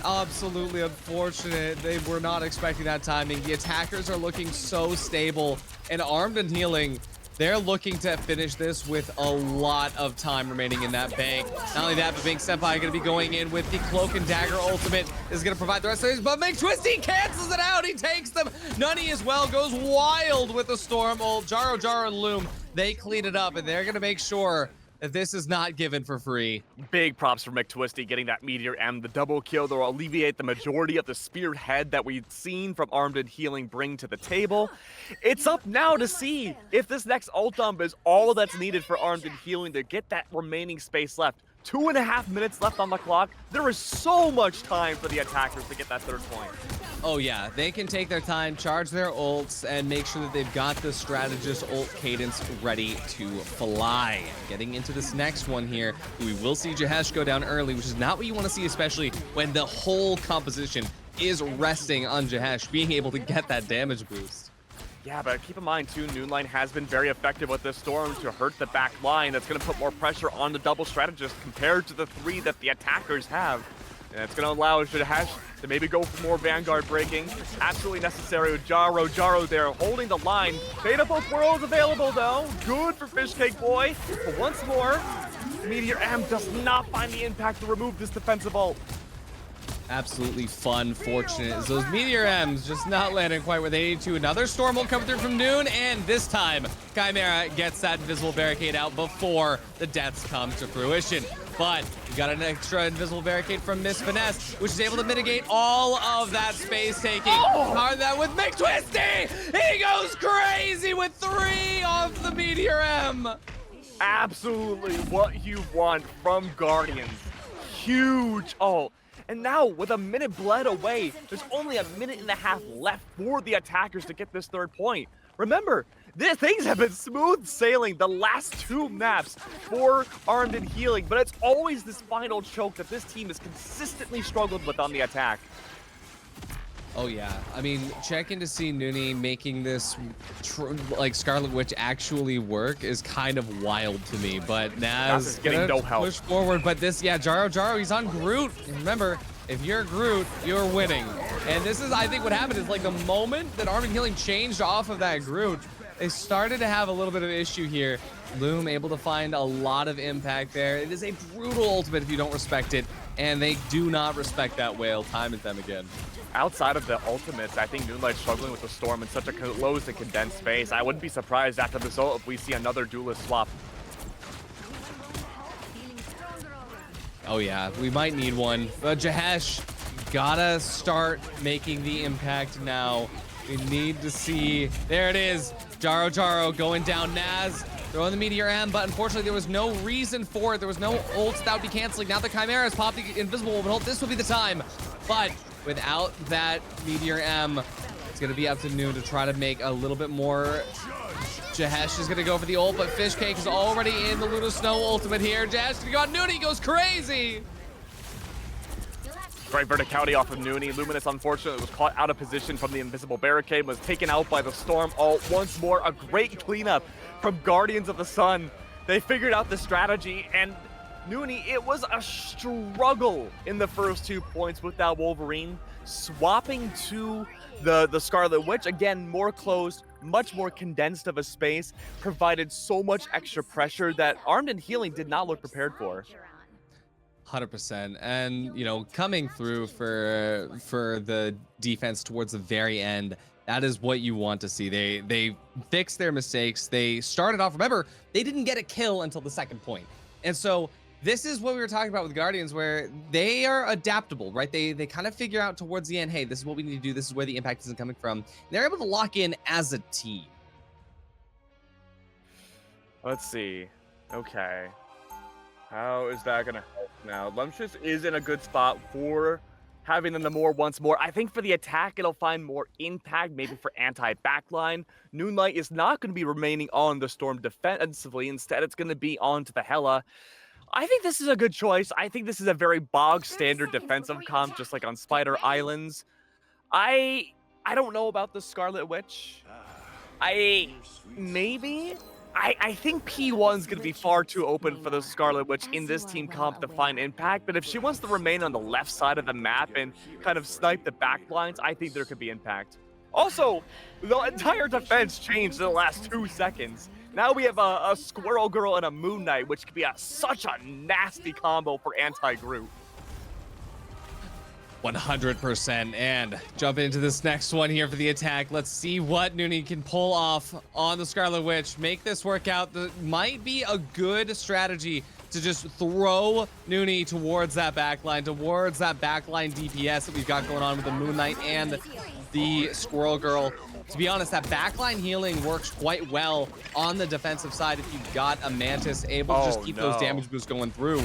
Absolutely unfortunate. They were not expecting that timing. The attackers are looking so stable, and Armed and Healing, they're looking to finish this with a lot of time remaining in that bank. Not only that, but Bink Senpai going to be going in with the Cloak and Dagger ultimate is going to provide the rest of these, but Make Twisty cancels it out. He takes them. Nunny as well goes wild with the Storm ult. Jaro and Loom, they clean it up, and they're going to make sure that this is not given for free.
Big props for McTwisty getting that Meteor M. The double kill that will alleviate the majority of the spearhead that we've seen from Armed and Healing bring to the table. It's up now to see if this next ult dump is all that's needed for Armed and Healing to get that remaining space left. 2.5 minutes left on the clock. There is so much time for the attackers to get that 3rd point.
Oh yeah, they can take their time, charge their ults, and make sure that they've got the strategist ult cadence ready to fly. Getting into this next one here, we will see Jahesh go down early, which is not what you want to see, especially when the whole composition is resting on Jahesh being able to get that damage boost.
Yeah, but keep in mind too, Noonline has been very effective with this Storm to hurt the back line. That's going to put more pressure on the double strategist compared to the 3 that the attackers have. And it's going to allow Jahesh to maybe go for more Vanguard breaking. Absolutely necessary with Jaro there holding the line. Beta both worlds available though. Good for Fish Cake Boy. But once more, Meteor M does not find the impact to remove this defensive ult.
Absolutely fun, fortunate as those Meteor M's just not landing quite where they need to. Another Storm will come through from Noon, and this time Chimera gets that invisible barricade out before the deaths come to fruition. But we got an extra invisible barricade from Miss Finesse, which is able to mitigate all of that space taking. Hard that with McTwisty! He goes crazy with 3 off the Meteor M!
Absolutely what you want from Guardians. Huge ult. And now, with a minute bled away, there's only a minute and a half left for the attackers to get this 3rd point. Remember, things have been smooth sailing the last 2 maps for Armed and Healing, but it's always this final choke that this team has consistently struggled with on the attack.
Oh yeah, I mean, checking to see Noonie making this like Scarlet Witch actually work is kind of wild to me. But Naz
is getting no help.
Push forward, but this, yeah, Jaro, he's on Groot. And remember, if you're Groot, you're winning. And this is, I think, what happened is like the moment that Armed and Healing changed off of that Groot, they started to have a little bit of issue here. Loom able to find a lot of impact there. It is a brutal ultimate if you don't respect it, and they do not respect that whale time and time again.
Outside of the ultimates, I think Moonlight's struggling with the Storm in such a closed and condensed space. I wouldn't be surprised after this ult if we see another duelist swap.
Oh yeah, we might need one. But Jahesh, gotta start making the impact now. We need to see. There it is. Jaro going down Naz. Throwing the Meteor M, but unfortunately there was no reason for it. There was no ults that would be canceling. Now the Chimera has popped the Invisible Woman ult. This would be the time. But without that Meteor M, it's gonna be up to Noon to try to make a little bit more. Jahesh is gonna go for the ult, but Fishcake is already in the Luna Snow ultimate here. Jahesh is gonna go on Noonie, goes crazy.
Great verticality off of Noonie. Luminous, unfortunately, was caught out of position from the invisible barricade, was taken out by the Storm ult. Once more, a great cleanup from Guardians of the Sun. They figured out the strategy, and Noonie, it was a struggle in the first 2 points with that Wolverine. Swapping to the Scarlet Witch, again, more closed, much more condensed of a space, provided so much extra pressure that Armed and Healing did not look prepared for.
100%. And, you know, coming through for the defense towards the very end, that is what you want to see. They fixed their mistakes. They started off, remember, they didn't get a kill until the second point. And so this is what we were talking about with Guardians, where they are adaptable, right? They kind of figure out towards the end, hey, this is what we need to do. This is where the impact isn't coming from. And they're able to lock in as a team.
Let's see. Okay. How is that going to help now? Lumptious is in a good spot for having them the more once more. I think for the attack, it'll find more impact, maybe for anti-backline. Moonlight is not going to be remaining on the Storm defensively. Instead, it's going to be onto the Hela. I think this is a good choice. I think this is a very bog standard defensive comp, just like on Spider Islands. I don't know about the Scarlet Witch. I think P1's going to be far too open for the Scarlet Witch in this team comp to find impact, but if she wants to remain on the left side of the map and kind of snipe the back lines, I think there could be impact. Also, the entire defense changed in the last 2 seconds. Now we have a Squirrel Girl and a Moon Knight, which could be such a nasty combo for anti-Groot.
100%. And jump into this next one here for the attack. Let's see what Noonie can pull off on the Scarlet Witch. Make this work out. That might be a good strategy to just throw Noonie towards that backline DPS that we've got going on with the Moon Knight and the Squirrel Girl. To be honest, that backline healing works quite well on the defensive side if you've got a Mantis able to just keep those damage boosts going through.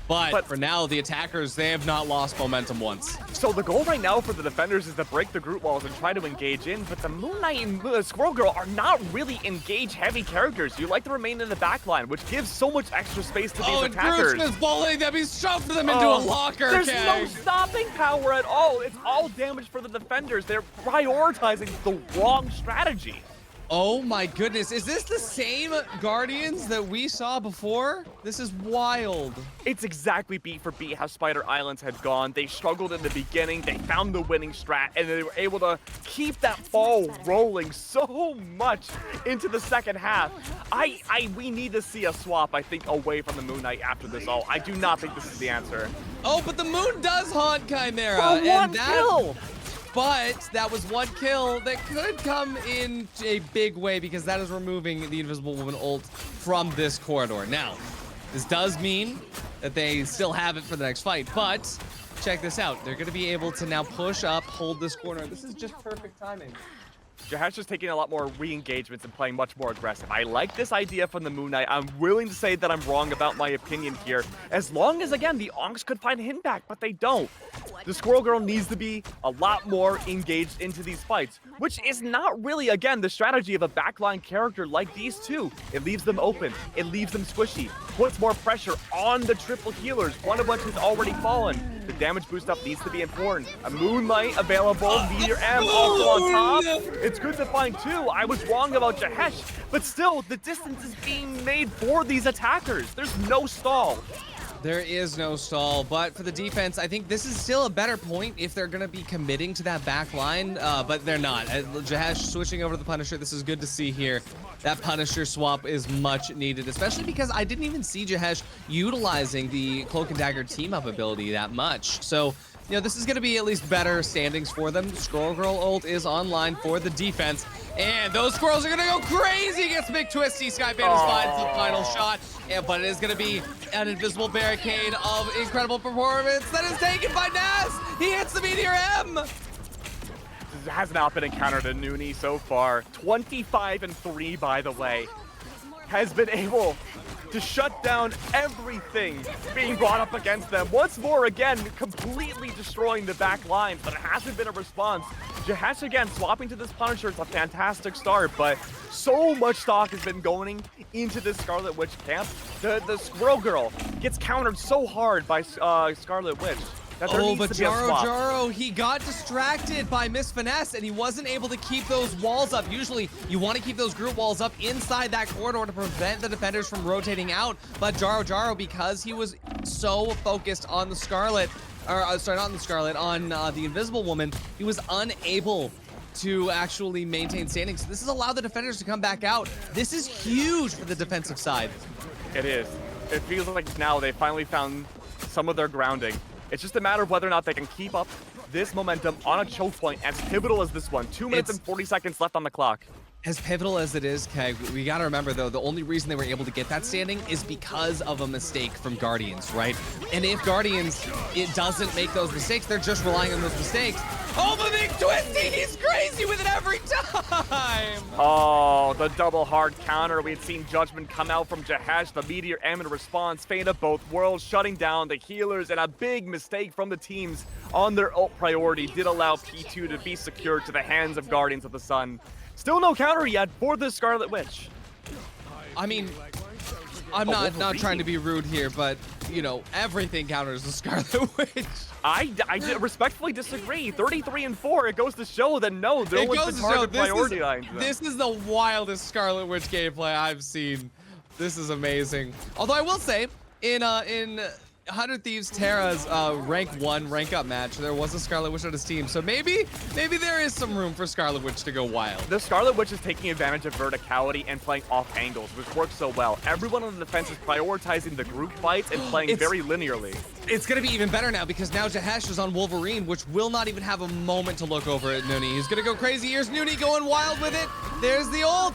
But for now, the attackers, they have not lost momentum once.
So the goal right now for the defenders is to break the Groot walls and try to engage in, but the Moon Knight and Squirrel Girl are not really engage-heavy characters. You like to remain in the backline, which gives so much extra space to these attackers.
Oh, and Groot's just bullying them. He's shoved them into a locker,
There's no stopping power at all. It's all damage for the defenders. They're prioritizing the wrong strategy.
Oh my goodness, is this the same Guardians that we saw before? This is wild.
It's exactly beat for beat how Spider Islands had gone. They struggled in the beginning, they found the winning strat, and they were able to keep that ball rolling so much into the second half. We need to see a swap, I think, away from the Moon Knight after this all. I do not think this is the answer.
Oh, but the Moon does haunt Chimera.
For one kill!
But that was one kill that could come in a big way because that is removing the Invisible Woman ult from this corridor. Now, this does mean that they still have it for the next fight, but check this out. They're going to be able to now push up, hold this corner. This is just perfect timing.
Jahesh is taking a lot more re-engagements and playing much more aggressive. I like this idea from the Moon Knight. I'm willing to say that I'm wrong about my opinion here. As long as, again, the Onks could find him back, but they don't. The Squirrel Girl needs to be a lot more engaged into these fights, which is not really, again, the strategy of a backline character like these two. It leaves them open. It leaves them squishy. Puts more pressure on the triple healers, one of which has already fallen. The damage boost up needs to be important. A Moonlight available, Meteor M also on top. It's good to find two. I was wrong about Jahesh, but still, the distance is being made for these attackers. There's no stall.
There is no stall, but for the defense, I think this is still a better point if they're going to be committing to that back line, but they're not. Jahesh switching over to the Punisher. This is good to see here. That Punisher swap is much needed, especially because I didn't even see Jahesh utilizing the Cloak and Dagger team-up ability that much. So, you know, this is going to be at least better standings for them. Squirrel Girl ult is online for the defense, and those squirrels are going to go crazy against Big Twisty. Sky Phantom finds the final shot, but it is going to be an invisible barricade of incredible performance that is taken by Naz. He hits the Meteor M.
Has not been encountered in Nooney so far. 25-3, by the way. Has been able to shut down everything being brought up against them. Once more, again, completely destroying the back lines, but it hasn't been a response. Jahesh, again, swapping to this Punisher. It's a fantastic start, but so much stock has been going into this Scarlet Witch camp. The Squirrel Girl gets countered so hard by Scarlet Witch.
Oh, but Jaro, he got distracted by Miss Finesse, and he wasn't able to keep those walls up. Usually, you want to keep those group walls up inside that corridor to prevent the defenders from rotating out. But Jaro, because he was so focused on the Scarlet, or sorry, not on the Scarlet, on the Invisible Woman, he was unable to actually maintain standing. So this has allowed the defenders to come back out. This is huge for the defensive side.
It is. It feels like now they finally found some of their grounding. It's just a matter of whether or not they can keep up this momentum on a choke point as pivotal as this one. 2 minutes and 40 seconds left on the clock.
As pivotal as it is, Keg, we gotta remember though, the only reason they were able to get that standing is because of a mistake from Guardians, right? And if Guardians, it doesn't make those mistakes, they're just relying on those mistakes. Oh, the big twisty, he's crazy with it every time!
Oh, the double hard counter. We had seen Judgment come out from Jahesh, the Meteor M in response, Fate of both worlds, shutting down the healers, and a big mistake from the teams on their ult priority did allow P2 to be secured to the hands of Guardians of the Sun. Still no counter yet for the Scarlet Witch.
I mean, I'm not trying to be rude here, but, you know, everything counters the Scarlet Witch.
I respectfully disagree. 33-4, it goes to show that no, no one's been target priority lines.
This is the wildest Scarlet Witch gameplay I've seen. This is amazing. Although I will say, in 100 Thieves Terra's rank 1 rank up match, there was a Scarlet Witch on his team, so maybe there is some room for Scarlet Witch to go wild.
The Scarlet Witch is taking advantage of verticality and playing off angles, which works so well. Everyone on the defense is prioritizing the group fights and playing very linearly.
It's gonna be even better now because now Jahesh is on Wolverine, which will not even have a moment to look over at Nooney. He's gonna go crazy. Here's Nooney going wild with it. There's the ult.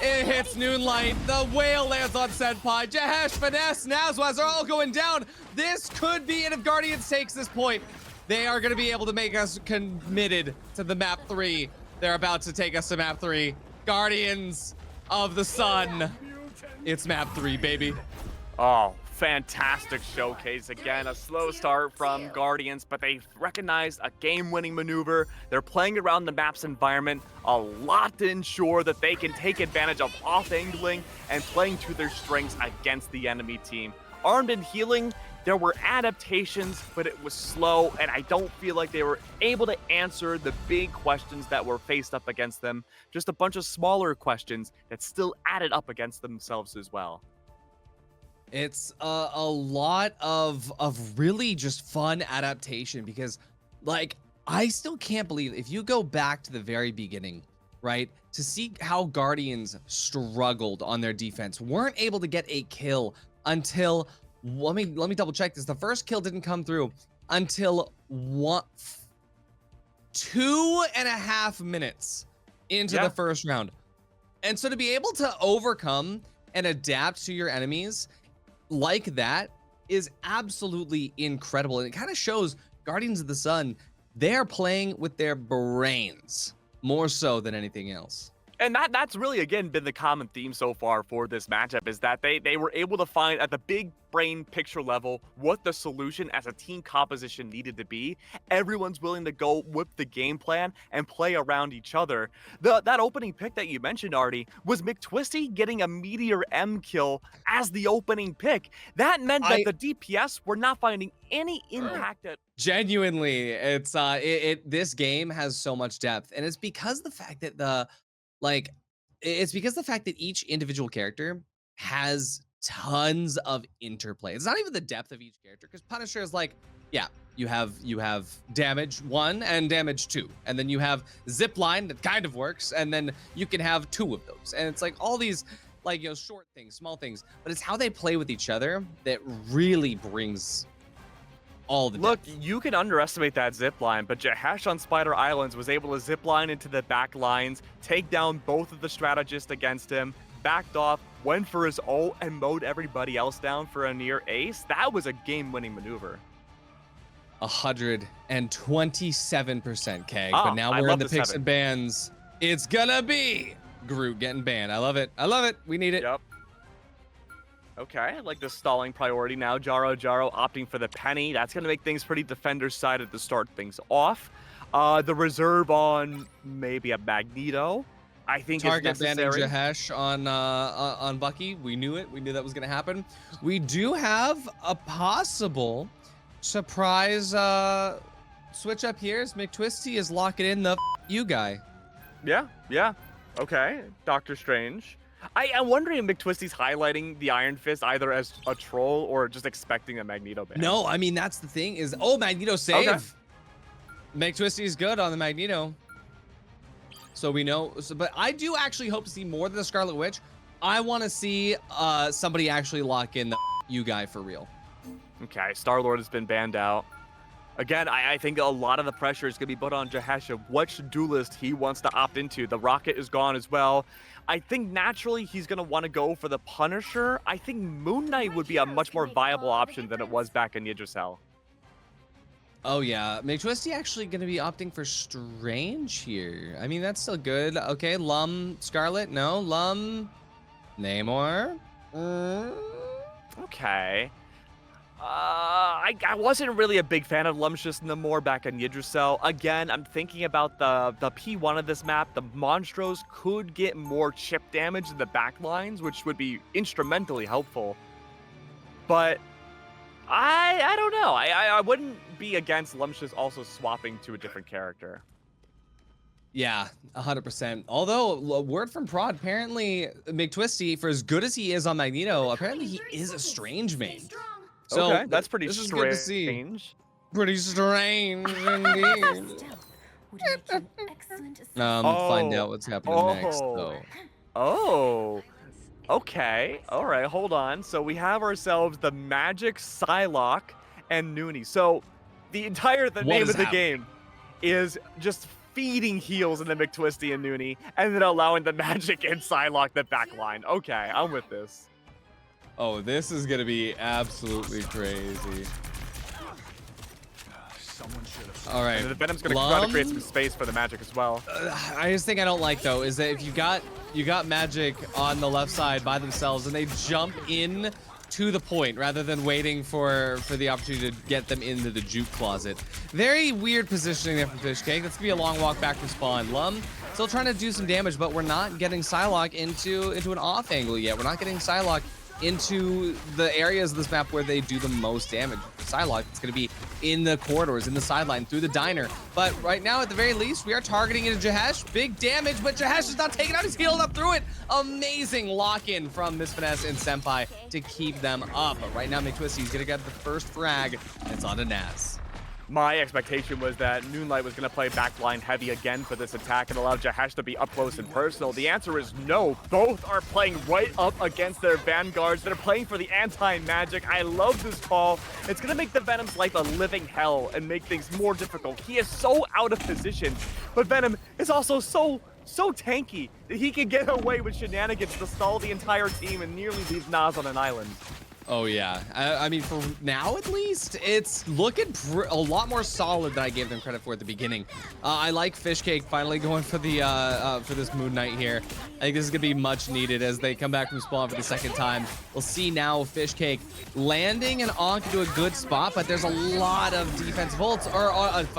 It hits Noonlight. The whale lands on Senpai. Jahesh, Finesse, Nazwaz are all going down. This could be it if Guardians takes this point. They are going to be able to make us committed to the map 3. They're about to take us to map 3. Guardians of the Sun. It's map 3, baby.
Oh, fantastic showcase. Again, a slow start from Guardians, but they recognized a game-winning maneuver. They're playing around the map's environment a lot to ensure that they can take advantage of off-angling and playing to their strengths against the enemy team. Armed and healing, there were adaptations, but it was slow, and I don't feel like they were able to answer the big questions that were faced up against them. Just a bunch of smaller questions that still added up against themselves as well.
It's a lot of really just fun adaptation because, like, I still can't believe if you go back to the very beginning, right, to see how Guardians struggled on their defense, weren't able to get a kill until, let me double check this. The first kill didn't come through until 2.5 minutes into the first round. And so to be able to overcome and adapt to your enemies like that is absolutely incredible. And it kind of shows Guardians of the Sun, they're playing with their brains more so than anything else.
And that's really, again, been the common theme so far for this matchup, is that they were able to find at the big brain picture level what the solution as a team composition needed to be. Everyone's willing to go with the game plan and play around each other. That opening pick that you mentioned, Artie, was McTwisty getting a Meteor M kill as the opening pick. That meant that the DPS were not finding any impact at
genuinely. It's this game has so much depth, and it's because the fact that each individual character has tons of interplay. It's not even the depth of each character, because Punisher is like, yeah, you have damage 1 and damage 2, and then you have zipline that kind of works, and then you can have 2 of those, and it's like all these, like, you know, short things, small things, but it's how they play with each other that really brings all the
Look,
depth.
you can underestimate that zipline, but Jahesh on Spider Islands was able to zipline into the back lines, take down both of the strategists against him, backed off, went for his ult and mowed everybody else down for a near ace. That was a game-winning maneuver.
127%, Keg.
Ah,
But now
I
we're in
love
the
the
picks
7.
and bans. It's gonna be Groot getting banned. I love it. I love it. We need it.
Yep. Okay, I like the stalling priority now. Jaro opting for the penny. That's going to make things pretty defender-sided to start things off. The reserve on maybe a Magneto, I think
Target
is
banning
necessary.
Jahesh on Bucky. We knew it. We knew that was gonna happen. We do have a possible surprise switch up here as McTwisty is locking in the you guy.
Yeah. Okay, Doctor Strange. I'm wondering if McTwisty's highlighting the Iron Fist either as a troll or just expecting a Magneto ban.
No, I mean that's the thing is Magneto save.
Okay.
McTwisty's good on the Magneto. So we know, but I do actually hope to see more than the Scarlet Witch. I want to see somebody actually lock in the you guy for real.
Okay, Star-Lord has been banned out. Again, I think a lot of the pressure is going to be put on Jahesh of which duelist he wants to opt into. The Rocket is gone as well. I think naturally he's going to want to go for the Punisher. I think Moon Knight would be a much more viable option than it was back in Yggdrasil.
Oh yeah, McTwisty actually going to be opting for Strange here. I mean, that's still good. Okay, Lum, Scarlet, no, Lum, Namor.
Okay. I wasn't really a big fan of Lumptious Namor back in Yggdrasil. Again, I'm thinking about the P1 of this map. The Monstros could get more chip damage in the back lines, which would be instrumentally helpful. But I don't know. I wouldn't be against Lumptious also swapping to a different character.
Yeah, 100%. Although, word from Prod, apparently McTwisty, for as good as he is on Magneto, apparently he is a Strange main. So
Okay, that's pretty
this is
strange.
good to see. Pretty strange indeed. Find out what's happening next, though.
Oh. Okay. All right. Hold on. So we have ourselves the Magic, Psylocke, and Noonie. So the name of the game is just feeding heals in the McTwisty and Noonie, and then allowing the Magic and Psylocke the back line. Okay, I'm with this.
Oh, this is gonna be absolutely crazy. All right.
And the Venom's gonna try to create some space for the Magic as well.
I just think I don't like though is that if you got Magic on the left side by themselves and they jump in to the point rather than waiting for the opportunity to get them into the juke closet. Very weird positioning there from Fishcake. That's gonna be a long walk back from spawn. Lum still trying to do some damage, but we're not getting Psylocke into an off angle yet. We're not getting Psylocke into the areas of this map where they do the most damage. Psylocke, it's going to be in the corridors, in the sideline, through the diner. But right now, at the very least, we are targeting into Jahesh. Big damage, but Jahesh is not taking out. He's healed up through it. Amazing lock-in from Miss Finesse and Senpai to keep them up. But right now, McTwisty's going to get the first frag, and it's on to Naz.
My expectation was that Moonlight was going to play backline heavy again for this attack and allow Jahesh to be up close and personal. The answer is no. Both are playing right up against their vanguards. They're playing for the anti-magic. I love this call. It's going to make the Venom's life a living hell and make things more difficult. He is so out of position, but Venom is also so tanky that he can get away with shenanigans to stall the entire team and nearly leave Naz on an island.
Oh yeah, I mean for now at least, it's looking a lot more solid than I gave them credit for at the beginning. I like Fishcake finally going for the for this Moon Knight here. I think this is gonna be much needed as they come back from spawn for the second time. We'll see now Fishcake landing and Ankh into a good spot, but there's a lot of defensive ults or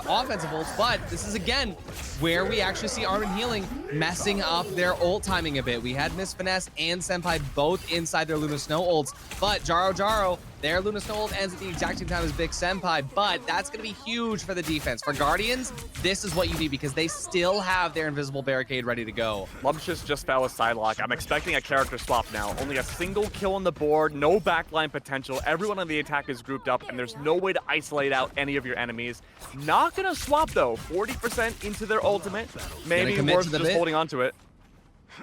offensive ults. But this is again where we actually see Armin Healing messing up their ult timing a bit. We had Miss Finesse and Senpai both inside their Luna Snow ults, but Jaro, their Luna Snow ult ends at the exact same time as Big Senpai, but that's going to be huge for the defense. For Guardians, this is what you need because they still have their invisible barricade ready to go.
Lumptious just fell with Psylocke. I'm expecting a character swap now. Only a single kill on the board, no backline potential. Everyone on the attack is grouped up, and there's no way to isolate out any of your enemies. Not going to swap, though. 40% into their ultimate. Maybe worth just holding on to it.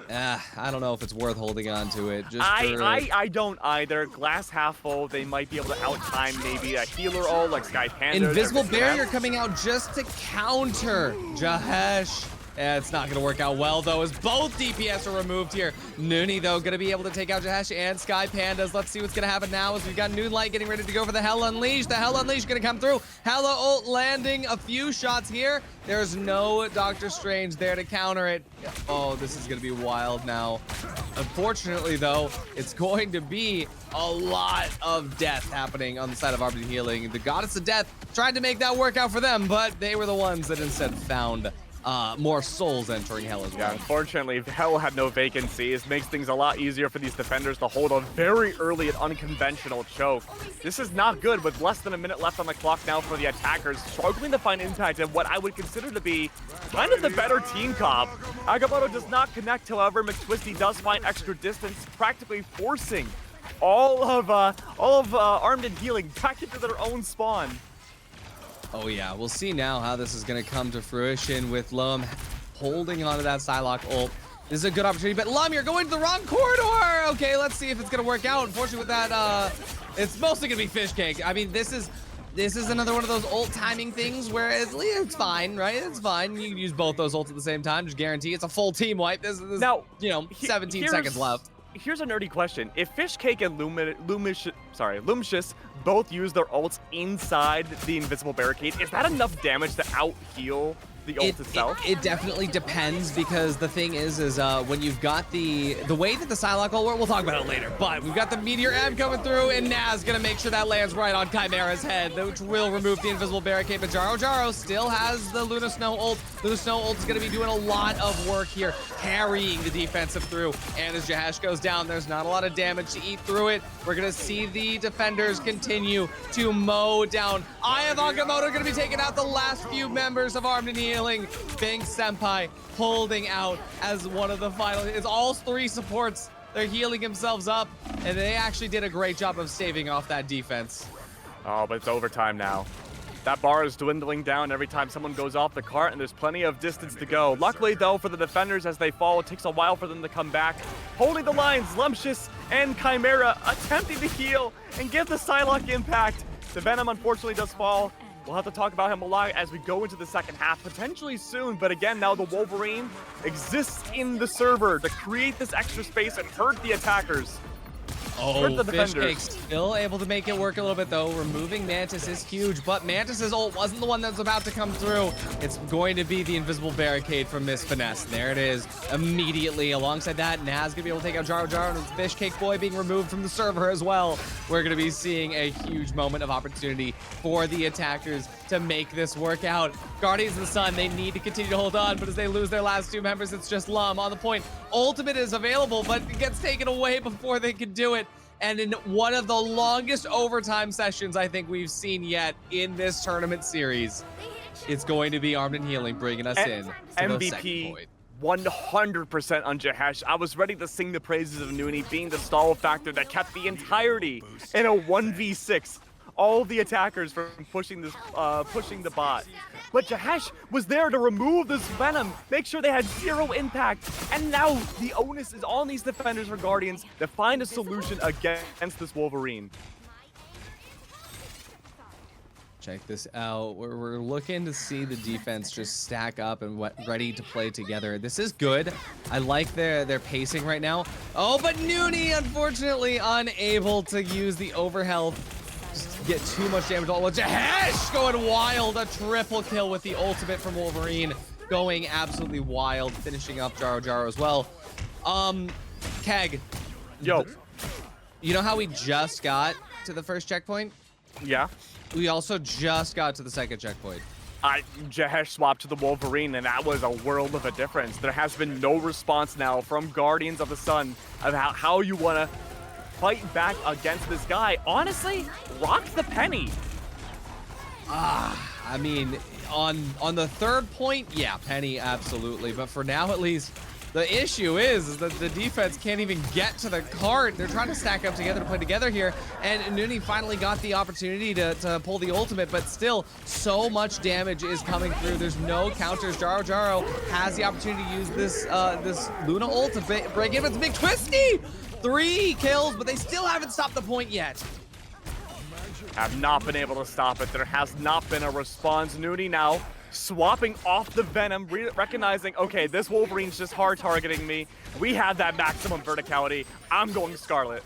I don't know if it's worth holding on to it.
I don't either. Glass half full. They might be able to outtime maybe a healer ult like Sky Panda.
Invisible barrier coming out just to counter Jahesh. It's not gonna work out well though, as both DPS are removed here. Nooney though gonna be able to take out Jahesh and Sky Pandas. Let's see what's gonna happen now as we've got Noonlight getting ready to go for the Hell Unleashed. The Hell Unleashed gonna come through. Hella ult landing a few shots here. There's no Doctor Strange there to counter it. Oh, this is gonna be wild now. Unfortunately though, it's going to be a lot of death happening on the side of Armor Healing. The Goddess of Death tried to make that work out for them, but they were the ones that instead found more souls entering Hell as well.
Yeah, unfortunately, Hell had no vacancies. Makes things a lot easier for these defenders to hold a very early and unconventional choke. This is not good with less than a minute left on the clock now for the attackers, struggling to find impact in what I would consider to be kind of the better team comp. Ohgawdevents does not connect, however. McTwisty does find extra distance, practically forcing all of Armed and Healing back into their own spawn.
Oh yeah, we'll see now how this is gonna come to fruition with Lum holding onto that Psylocke ult. This is a good opportunity, but Lum, you're going to the wrong corridor! Okay, let's see if it's gonna work out. Unfortunately with that, it's mostly gonna be fish cake. I mean, this is another one of those ult timing things where it's fine, right? It's fine. You can use both those ults at the same time. Just guarantee it's a full team wipe. This now, you know, 17 seconds left.
Here's a nerdy question. If Fishcake and Lumcius both use their ults inside the invisible barricade, is that enough damage to out-heal the ult itself?
It definitely depends, because the thing is when you've got the way that the Psylocke ult, we'll talk about it later, but we've got the Meteor M coming through, and Naz gonna make sure that lands right on Chimera's head, which will remove the invisible barricade, but Jaro still has the Luna Snow ult. Luna Snow ult is gonna be doing a lot of work here, carrying the defensive through, and as Jahesh goes down, there's not a lot of damage to eat through it. We're gonna see the defenders continue to mow down. Eye of Agamotto gonna be taking out the last few members of Armed and Healing. Bing Senpai holding out as one of the final. It's all three supports. They're healing themselves up, and they actually did a great job of staving off that defense.
Oh, but it's overtime now. That bar is dwindling down every time someone goes off the cart, and there's plenty of distance to go. Luckily, though, for the defenders as they fall, it takes a while for them to come back. Holding the lines, Lumptious and Chimera attempting to heal and give the Psylocke impact. The Venom, unfortunately, does fall. We'll have to talk about him a lot as we go into the second half, potentially soon. But again, now the Wolverine exists in the server to create this extra space and hurt the attackers.
Oh, Fishcake still able to make it work a little bit, though. Removing Mantis is huge, but Mantis's ult wasn't the one that's about to come through. It's going to be the invisible barricade from Miss Finesse. There it is, immediately. Alongside that, Naz gonna be able to take out Jaro, and Fishcake Boy being removed from the server as well. We're gonna be seeing a huge moment of opportunity for the attackers to make this work out. Guardians of the Sun, they need to continue to hold on, but as they lose their last two members, it's just Lum on the point. Ultimate is available, but it gets taken away before they can do it. And in one of the longest overtime sessions I think we've seen yet in this tournament series, it's going to be Armed and Healing bringing us in to
MVP 100% on Jahesh. I was ready to sing the praises of Nooney being the stall factor that kept the entirety in a 1v6. All the attackers from pushing the bot. But Jahesh was there to remove this Venom, make sure they had zero impact, and now the onus is on these defenders for Guardians to find a solution against this Wolverine.
Check this out. We're looking to see the defense just stack up and ready to play together. This is good. I like their pacing right now. Oh, but Nooney, unfortunately, unable to use the overhealth. Just get too much damage. Well, Jahesh going wild. A triple kill with the ultimate from Wolverine. Going absolutely wild. Finishing up Jaro as well. Keg.
Yo.
You know how we just got to the first checkpoint?
Yeah.
We also just got to the second checkpoint.
Jahesh swapped to the Wolverine, and that was a world of a difference. There has been no response now from Guardians of the Sun about how you want to fight back against this guy. Honestly, rock the penny.
I mean, on the third point, yeah, penny, absolutely. But for now, at least, the issue is that the defense can't even get to the cart. They're trying to stack up together to play together here. And Nooney finally got the opportunity to pull the ultimate, but still, so much damage is coming through. There's no counters. Jaro has the opportunity to use this Luna ult to break in. It's McTwisty! 3 kills, but they still haven't stopped the point yet.
Have not been able to stop it. There has not been a response. Nooney now swapping off the Venom, recognizing, okay, this Wolverine's just hard targeting me. We have that maximum verticality. I'm going Scarlet.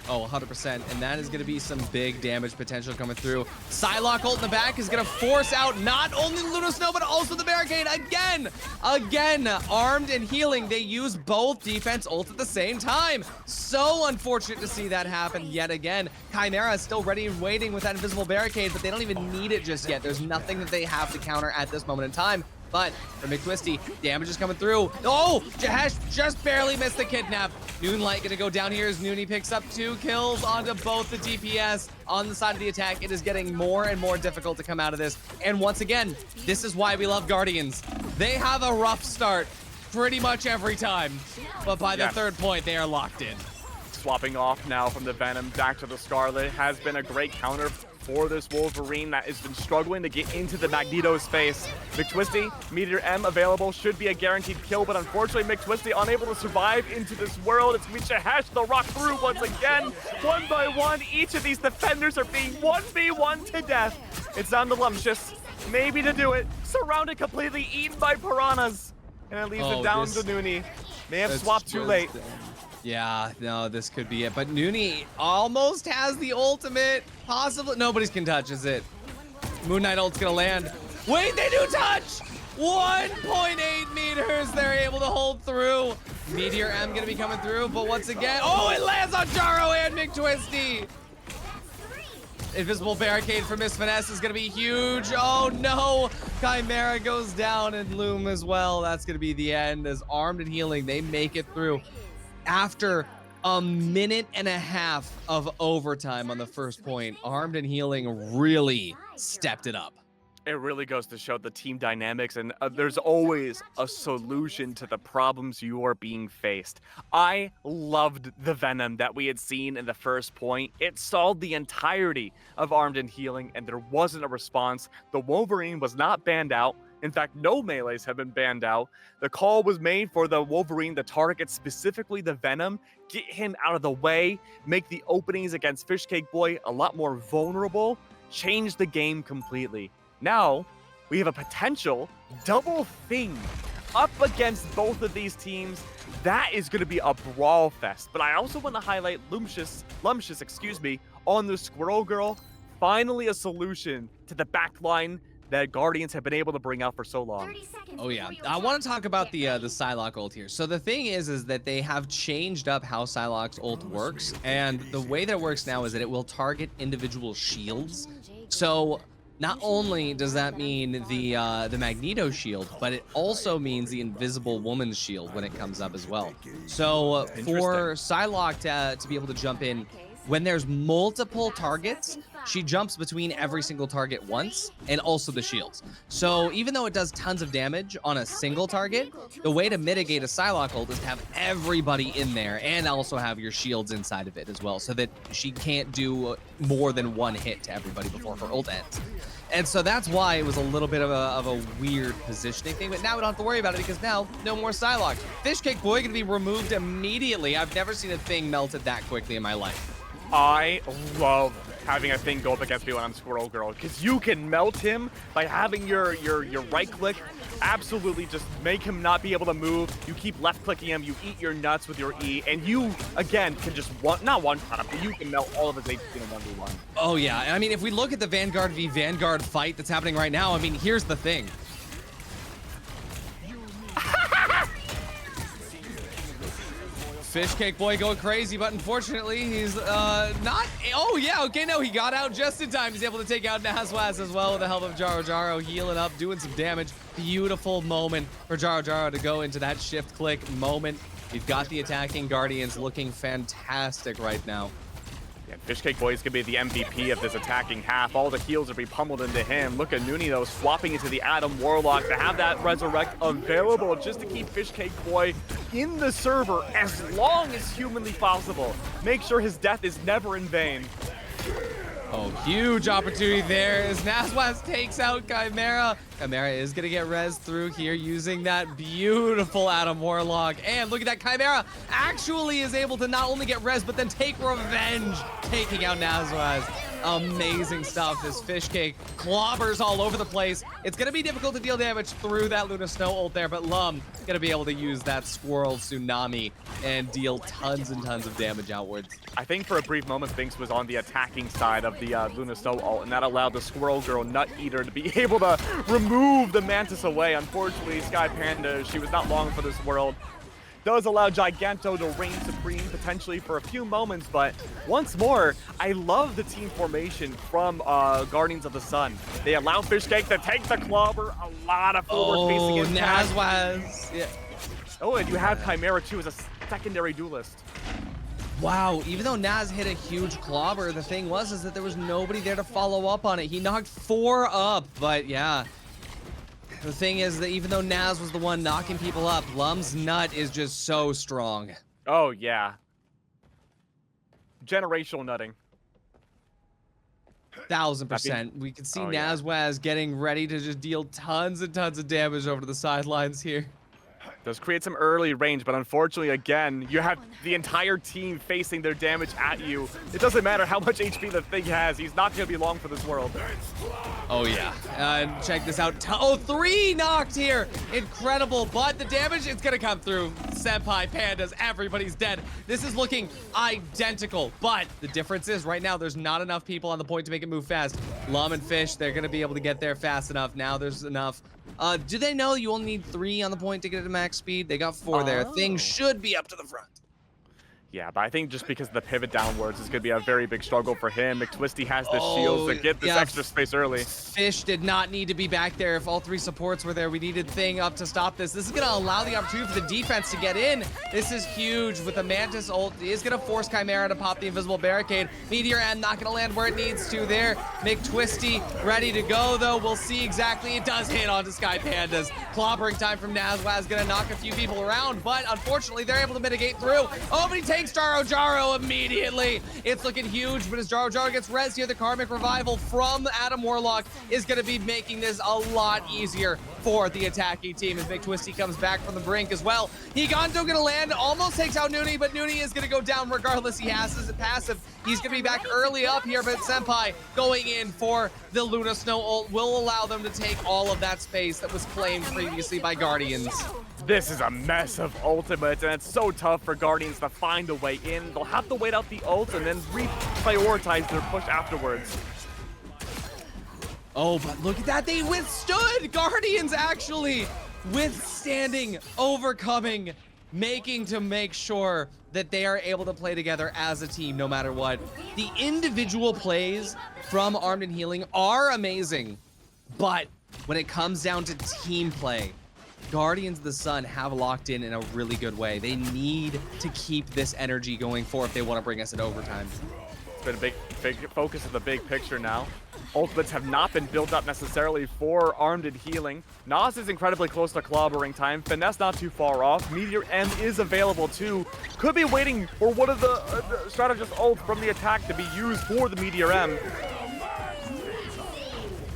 Oh, 100%, and that is going to be some big damage potential coming through. Psylocke ult in the back is going to force out not only Ludo Snow, but also the barricade again. Again, armed and healing, they use both defense ults at the same time. So unfortunate to see that happen yet again. Chimera is still ready and waiting with that invisible barricade, but they don't even need it just yet. There's nothing that they have to counter at this moment in time. But for McTwisty, damage is coming through. Oh, Jahesh just barely missed the kidnap. Noonlight gonna go down here as Noonie picks up 2 kills onto both the DPS on the side of the attack. It is getting more and more difficult to come out of this. And once again, this is why we love Guardians. They have a rough start pretty much every time, but by the third point, they are locked in.
Swapping off now from the Venom back to the Scarlet has been a great counter for this Wolverine that has been struggling to get into the Magneto space. McTwisty, Meteor M available, should be a guaranteed kill, but unfortunately McTwisty unable to survive into this world. It's going to be Jahesh, the rock through once again. One by one, each of these defenders are being 1v1 to death. It's down to Lumptious, maybe to do it. Surrounded completely, eaten by piranhas. And it leaves it down to Noonie. May have swapped too late.
Yeah, no, this could be it. But Noonie almost has the ultimate. Possibly. Nobody's can touch, is it? Moon Knight ult's gonna land. Wait, they do touch! 1.8 meters they're able to hold through. Meteor M gonna be coming through, but once again, oh, it lands on Jaro and McTwisty. Invisible barricade for Miss Finesse is gonna be huge. Oh no, Chimera goes down and Loom as well. That's gonna be the end as Armed and Healing, they make it through. After a minute and a half of overtime on the first point, Armed and Healing really stepped it up.
It really goes to show the team dynamics, and there's always a solution to the problems you are being faced. I loved the Venom that we had seen in the first point. It solved the entirety of Armed and Healing, and there wasn't a response. The Wolverine was not banned out. In fact, no melees have been banned out. The call was made for the Wolverine, the target, specifically the Venom, get him out of the way, make the openings against Fishcake Boy a lot more vulnerable, change the game completely. Now, we have a potential double thing up against both of these teams. That is going to be a brawl fest. But I also want to highlight Lumptious, on the Squirrel Girl. Finally a solution to the backline that Guardians have been able to bring out for so long.
Oh yeah, I want to talk about the Psylocke ult here. So the thing is that they have changed up how Psylocke's ult works, and the way that it works now is that it will target individual shields. So not only does that mean the Magneto shield, but it also means the Invisible Woman's shield when it comes up as well. So for Psylocke to be able to jump in, when there's multiple targets, she jumps between every single target once, and also the shields. So even though it does tons of damage on a single target, the way to mitigate a Psylocke ult is to have everybody in there and also have your shields inside of it as well, so that she can't do more than one hit to everybody before her ult ends. And so that's why it was a little bit of a weird positioning thing, but now we don't have to worry about it because now no more Psylocke. Fishcake Boy gonna be removed immediately. I've never seen a thing melted that quickly in my life.
I love having a thing go up against me when I'm Squirrel Girl, because you can melt him by having your right click absolutely just make him not be able to move. You keep left clicking him, you eat your nuts with your E, and you again can just not one shot him, but you can melt all of his HP in a 1v1.
Oh yeah, I mean, if we look at the Vanguard v Vanguard fight that's happening right now, I mean, here's the thing. Fishcake Boy going crazy, but unfortunately he's not. Oh yeah, okay, no, he got out just in time. He's able to take out Nazwaz as well with the help of Jaro. Jaro healing up, doing some damage. Beautiful moment for Jaro to go into that shift click moment. We've got the attacking Guardians looking fantastic right now.
Yeah, Fishcake Boy is going to be the MVP of this attacking half. All the heals are being pummeled into him. Look at Noonie, though, swapping into the Adam Warlock to have that Resurrect available just to keep Fishcake Boy in the server as long as humanly possible. Make sure his death is never in vain.
Oh, huge opportunity there as Nazwaz takes out Chimera. Chimera is going to get res through here using that beautiful Adam Warlock. And look at that, Chimera actually is able to not only get res, but then take revenge, taking out Nazwaz. Amazing stuff. This fish cake clobbers all over the place. It's going to be difficult to deal damage through that Luna Snow ult there, but Lum going to be able to use that Squirrel Tsunami and deal tons and tons of damage outwards.
I think for a brief moment, Sphinx was on the attacking side of the Luna Snow ult, and that allowed the Squirrel Girl Nut Eater to be able to remove the Mantis away. Unfortunately, Sky Panda, she was not long for this world. Does allow Giganto to reign supreme potentially for a few moments, but once more, I love the team formation from Guardians of the Sun. They allow Fishcake to take the clobber, a lot of forward-facing impact.
Nazwaz. Yeah.
Oh, and you have Chimera too as a secondary duelist.
Wow, even though Naz hit a huge clobber, the thing is that there was nobody there to follow up on it. He knocked 4 up, but yeah. The thing is that even though Naz was the one knocking people up, Lum's nut is just so strong.
Oh, yeah. Generational nutting.
1000%. We can see
Oh, yeah.
Nazwaz getting ready to just deal tons and tons of damage over to the sidelines here.
Does create some early range, but unfortunately, again, you have the entire team facing their damage at you. It doesn't matter how much HP the thing has. He's not going to be long for this world.
Oh, yeah. And check this out. Oh, 3 knocked here. Incredible. But the damage is going to come through. Senpai, Pandas, everybody's dead. This is looking identical. But the difference is right now there's not enough people on the point to make it move fast. Lum and Fish, they're going to be able to get there fast enough. Now there's enough. Do they know you only need 3 on the point to get to max speed? They got 4 there. Things should be up to the front.
Yeah, but I think just because of the pivot downwards is going to be a very big struggle for him. McTwisty has the shields to get this extra space early.
Fish did not need to be back there if all 3 supports were there. We needed Thing up to stop this. This is going to allow the opportunity for the defense to get in. This is huge with the Mantis ult. He is going to force Chimera to pop the invisible barricade. Meteor M not going to land where it needs to there. McTwisty ready to go, though. We'll see exactly. It does hit onto Sky Pandas. Clobbering time from Nazwaz going to knock a few people around, but unfortunately, they're able to mitigate through. Oh, but he takes Jaro Jaro immediately. It's looking huge, but as Jaro Jaro gets res here, the Karmic Revival from Adam Warlock is going to be making this a lot easier for the attacking team as McTwisty comes back from the brink as well. Higanto going to land, almost takes out Noonie, but Noonie is going to go down regardless. He has his passive. He's going to be back early up here, but Senpai going in for the Luna Snow ult will allow them to take all of that space that was claimed previously by Guardians.
This is a mess of ultimates, and it's so tough for Guardians to find a way in. They'll have to wait out the ult and then reprioritize their push afterwards.
Oh, but look at that. They withstood. Guardians actually withstanding, overcoming, make sure that they are able to play together as a team no matter what. The individual plays from Armed and Healing are amazing, but when it comes down to team play, Guardians of the Sun have locked in a really good way. They need to keep this energy going for if they want to bring us in overtime.
It's been a big focus of the big picture now. Ultimates have not been built up necessarily for Armed and Healing. Nas is incredibly close to clobbering time. Finesse not too far off. Meteor M is available too. Could be waiting for one of the strategist ult from the attack to be used for the Meteor M.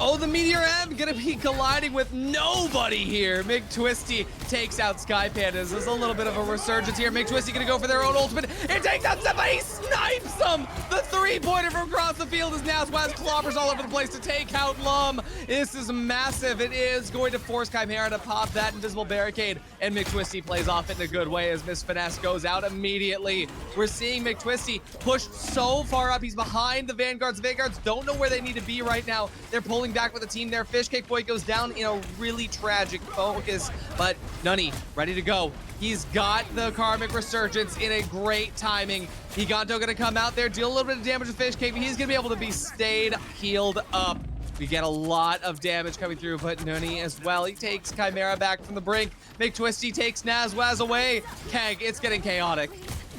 Oh, the Meteor M gonna be colliding with nobody here. McTwisty takes out Sky Pandas. There's a little bit of a resurgence here. McTwisty gonna go for their own ultimate. It takes out somebody, snipes them. The 3-pointer from across the field is Nazwaz clobbers all over the place to take out Lum. This is massive. It is going to force Chimera to pop that invisible barricade, and McTwisty plays off it in a good way as Miss Finesse goes out immediately. We're seeing McTwisty pushed so far up. He's behind the Vanguards. The Vanguards don't know where they need to be right now. They're pulling back with the team there. Fishcake Boy goes down in a really tragic focus, but Nunny ready to go. He's got the Karmic Resurgence in a great timing. Higanto gonna come out there, deal a little bit of damage to Fishcake, but he's gonna be able to be stayed healed up. We get a lot of damage coming through, but Nunny as well. He takes Chimera back from the brink. McTwisty takes Nazwaz away. Keg, it's getting chaotic.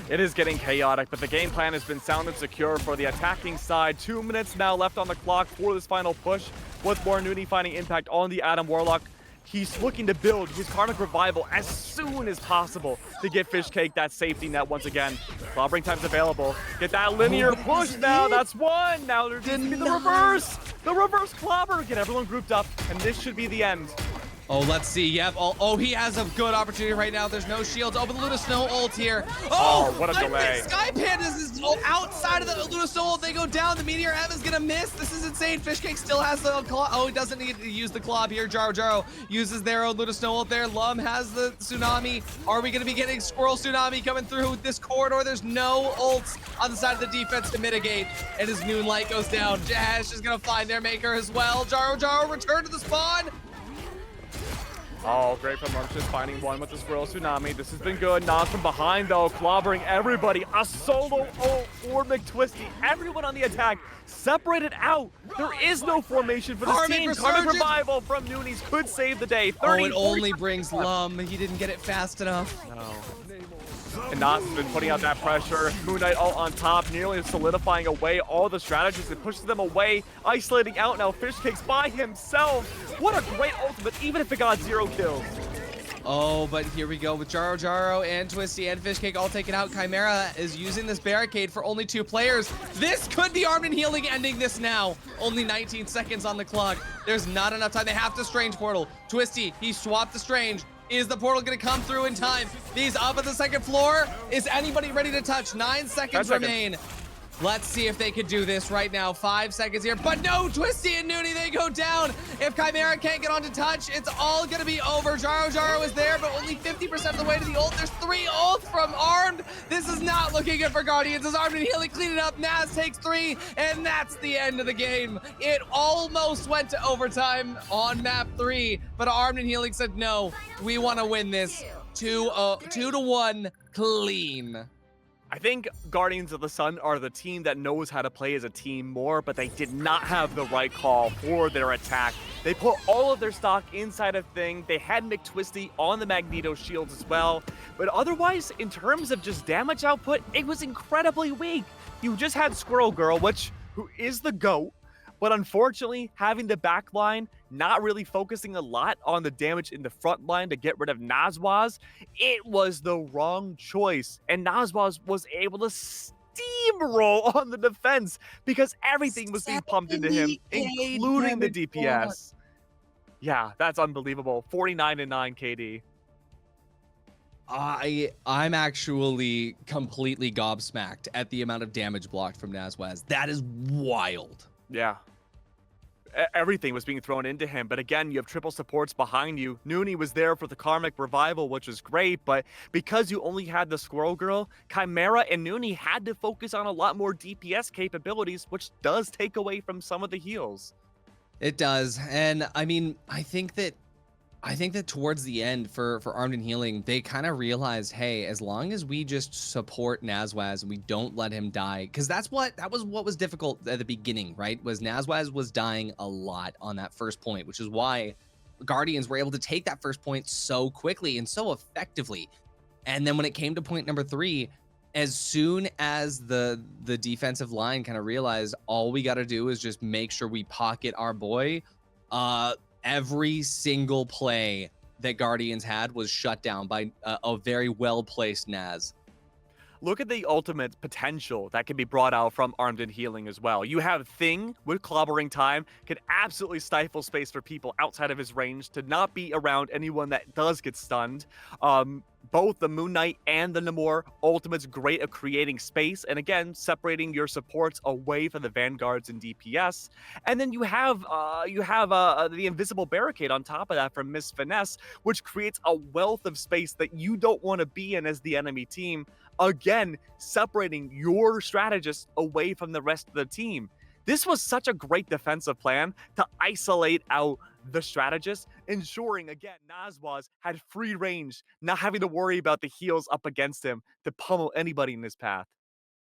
It is getting chaotic, but the game plan has been sound and secure for the attacking side. 2 minutes now left on the clock for this final push. With more Noonie finding impact on the Adam Warlock, he's looking to build his Karmic Revival as soon as possible to get Fishcake that safety net once again. Clobbering time's available. Get that linear push now. That's one. Now there's going to be the reverse. The reverse clobber. Get everyone grouped up, and this should be the end.
Oh, let's see. Yep. Oh, he has a good opportunity right now. There's no shields. Oh, but the Luna Snow ult here. Oh,
what a delay.
Sky Pandas is outside of the Luna Snow ult. They go down. The Meteor M is going to miss. This is insane. Fishcake still has the claw. Oh, he doesn't need to use the claw here. Jaro uses their own Luna Snow ult there. Lum has the Tsunami. Are we going to be getting Squirrel Tsunami coming through this corridor? There's no ults on the side of the defense to mitigate. And his Moonlight goes down. Jash is going to find their maker as well. Jaro return to the spawn.
Oh, great from Lunch, just finding one with the Squirrel Tsunami. This has been good. Nas from behind, though, clobbering everybody. A solo ult for McTwisty. Everyone on the attack separated out. There is no formation for this team. Karmic Revival from Noonies could save the day. 30,
it only brings Lum. He didn't get it fast enough.
No. And Nas has been putting out that pressure. Moon Knight all on top, nearly solidifying away all the strategies. It pushes them away, isolating out now. Fishcake's by himself. What a great ultimate, even if it got 0 kills.
Oh, but here we go with Jaro and Twisty and Fishcake all taken out. Chimera is using this barricade for only 2 players. This could be Armed and Healing ending this now. Only 19 seconds on the clock. There's not enough time. They have to Strange Portal. Twisty, he swapped the Strange. Is the portal going to come through in time? He's up at the 2nd floor. Is anybody ready to touch? 9 seconds remain. Let's see if they could do this right now. 5 seconds here, but no, Twisty and Noonie, they go down. If Chimera can't get on to touch, it's all gonna be over. Jaro is there, but only 50% of the way to the ult. There's 3 ults from Armed. This is not looking good for Guardians. As Armed and Healing clean it up, Naz takes 3, and that's the end of the game. It almost went to overtime on map 3, but Armed and Healing said, no, we wanna win this 2-1 clean.
I think Guardians of the Sun are the team that knows how to play as a team more, but they did not have the right call for their attack. They put all of their stock inside of Thing. They had McTwisty on the Magneto shields as well. But otherwise, in terms of just damage output, it was incredibly weak. You just had Squirrel Girl, who is the GOAT, but unfortunately, having the back line, not really focusing a lot on the damage in the front line to get rid of Nazwaz, it was the wrong choice. And Nazwaz was able to steamroll on the defense because everything was being pumped into him, including the DPS. Yeah, that's unbelievable. 49-9 KD.
I'm actually completely gobsmacked at the amount of damage blocked from Nazwaz. That is wild.
Yeah. Everything was being thrown into him, but again, you have triple supports behind you. Noonie was there for the Karmic Revival, which was great, but because you only had the Squirrel Girl, Chimera and Noonie had to focus on a lot more DPS capabilities, which does take away from some of the heals.
It does, and I mean, I think that towards the end for Armed and Healing, they kind of realized, hey, as long as we just support Nazwaz and we don't let him die, because that was what was difficult at the beginning, right? Was Nazwaz was dying a lot on that first point, which is why Guardians were able to take that first point so quickly and so effectively. And then when it came to point number 3, as soon as the defensive line kind of realized all we got to do is just make sure we pocket our boy, every single play that Guardians had was shut down by a very well-placed Naz.
Look at the ultimate potential that can be brought out from Armed and Healing as well. You have Thing with clobbering time, can absolutely stifle space for people outside of his range to not be around anyone that does get stunned. Both the Moon Knight and the Namor ultimates great at creating space and again separating your supports away from the vanguards and DPS. And then you have the invisible barricade on top of that from Miss Finesse, which creates a wealth of space that you don't want to be in as the enemy team. Again, separating your strategist away from the rest of the team. This was such a great defensive plan to isolate out the strategist, ensuring, again, Nazwaz had free range, not having to worry about the heals up against him to pummel anybody in his path.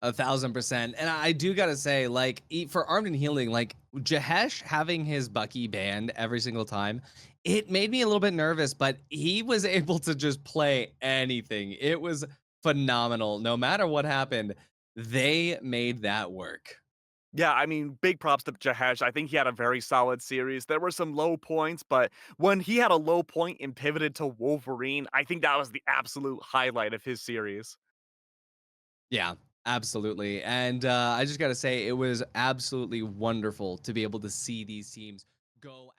1000%. And I do gotta say, like, for Armed and Healing, like, Jahesh having his Bucky banned every single time, it made me a little bit nervous, but he was able to just play anything. It was phenomenal. No matter what happened, they made that work.
Yeah, I mean, big props to Jahesh. I think he had a very solid series. There were some low points, but when he had a low point and pivoted to Wolverine, I think that was the absolute highlight of his series.
Yeah, absolutely. And I just gotta say, it was absolutely wonderful to be able to see these teams go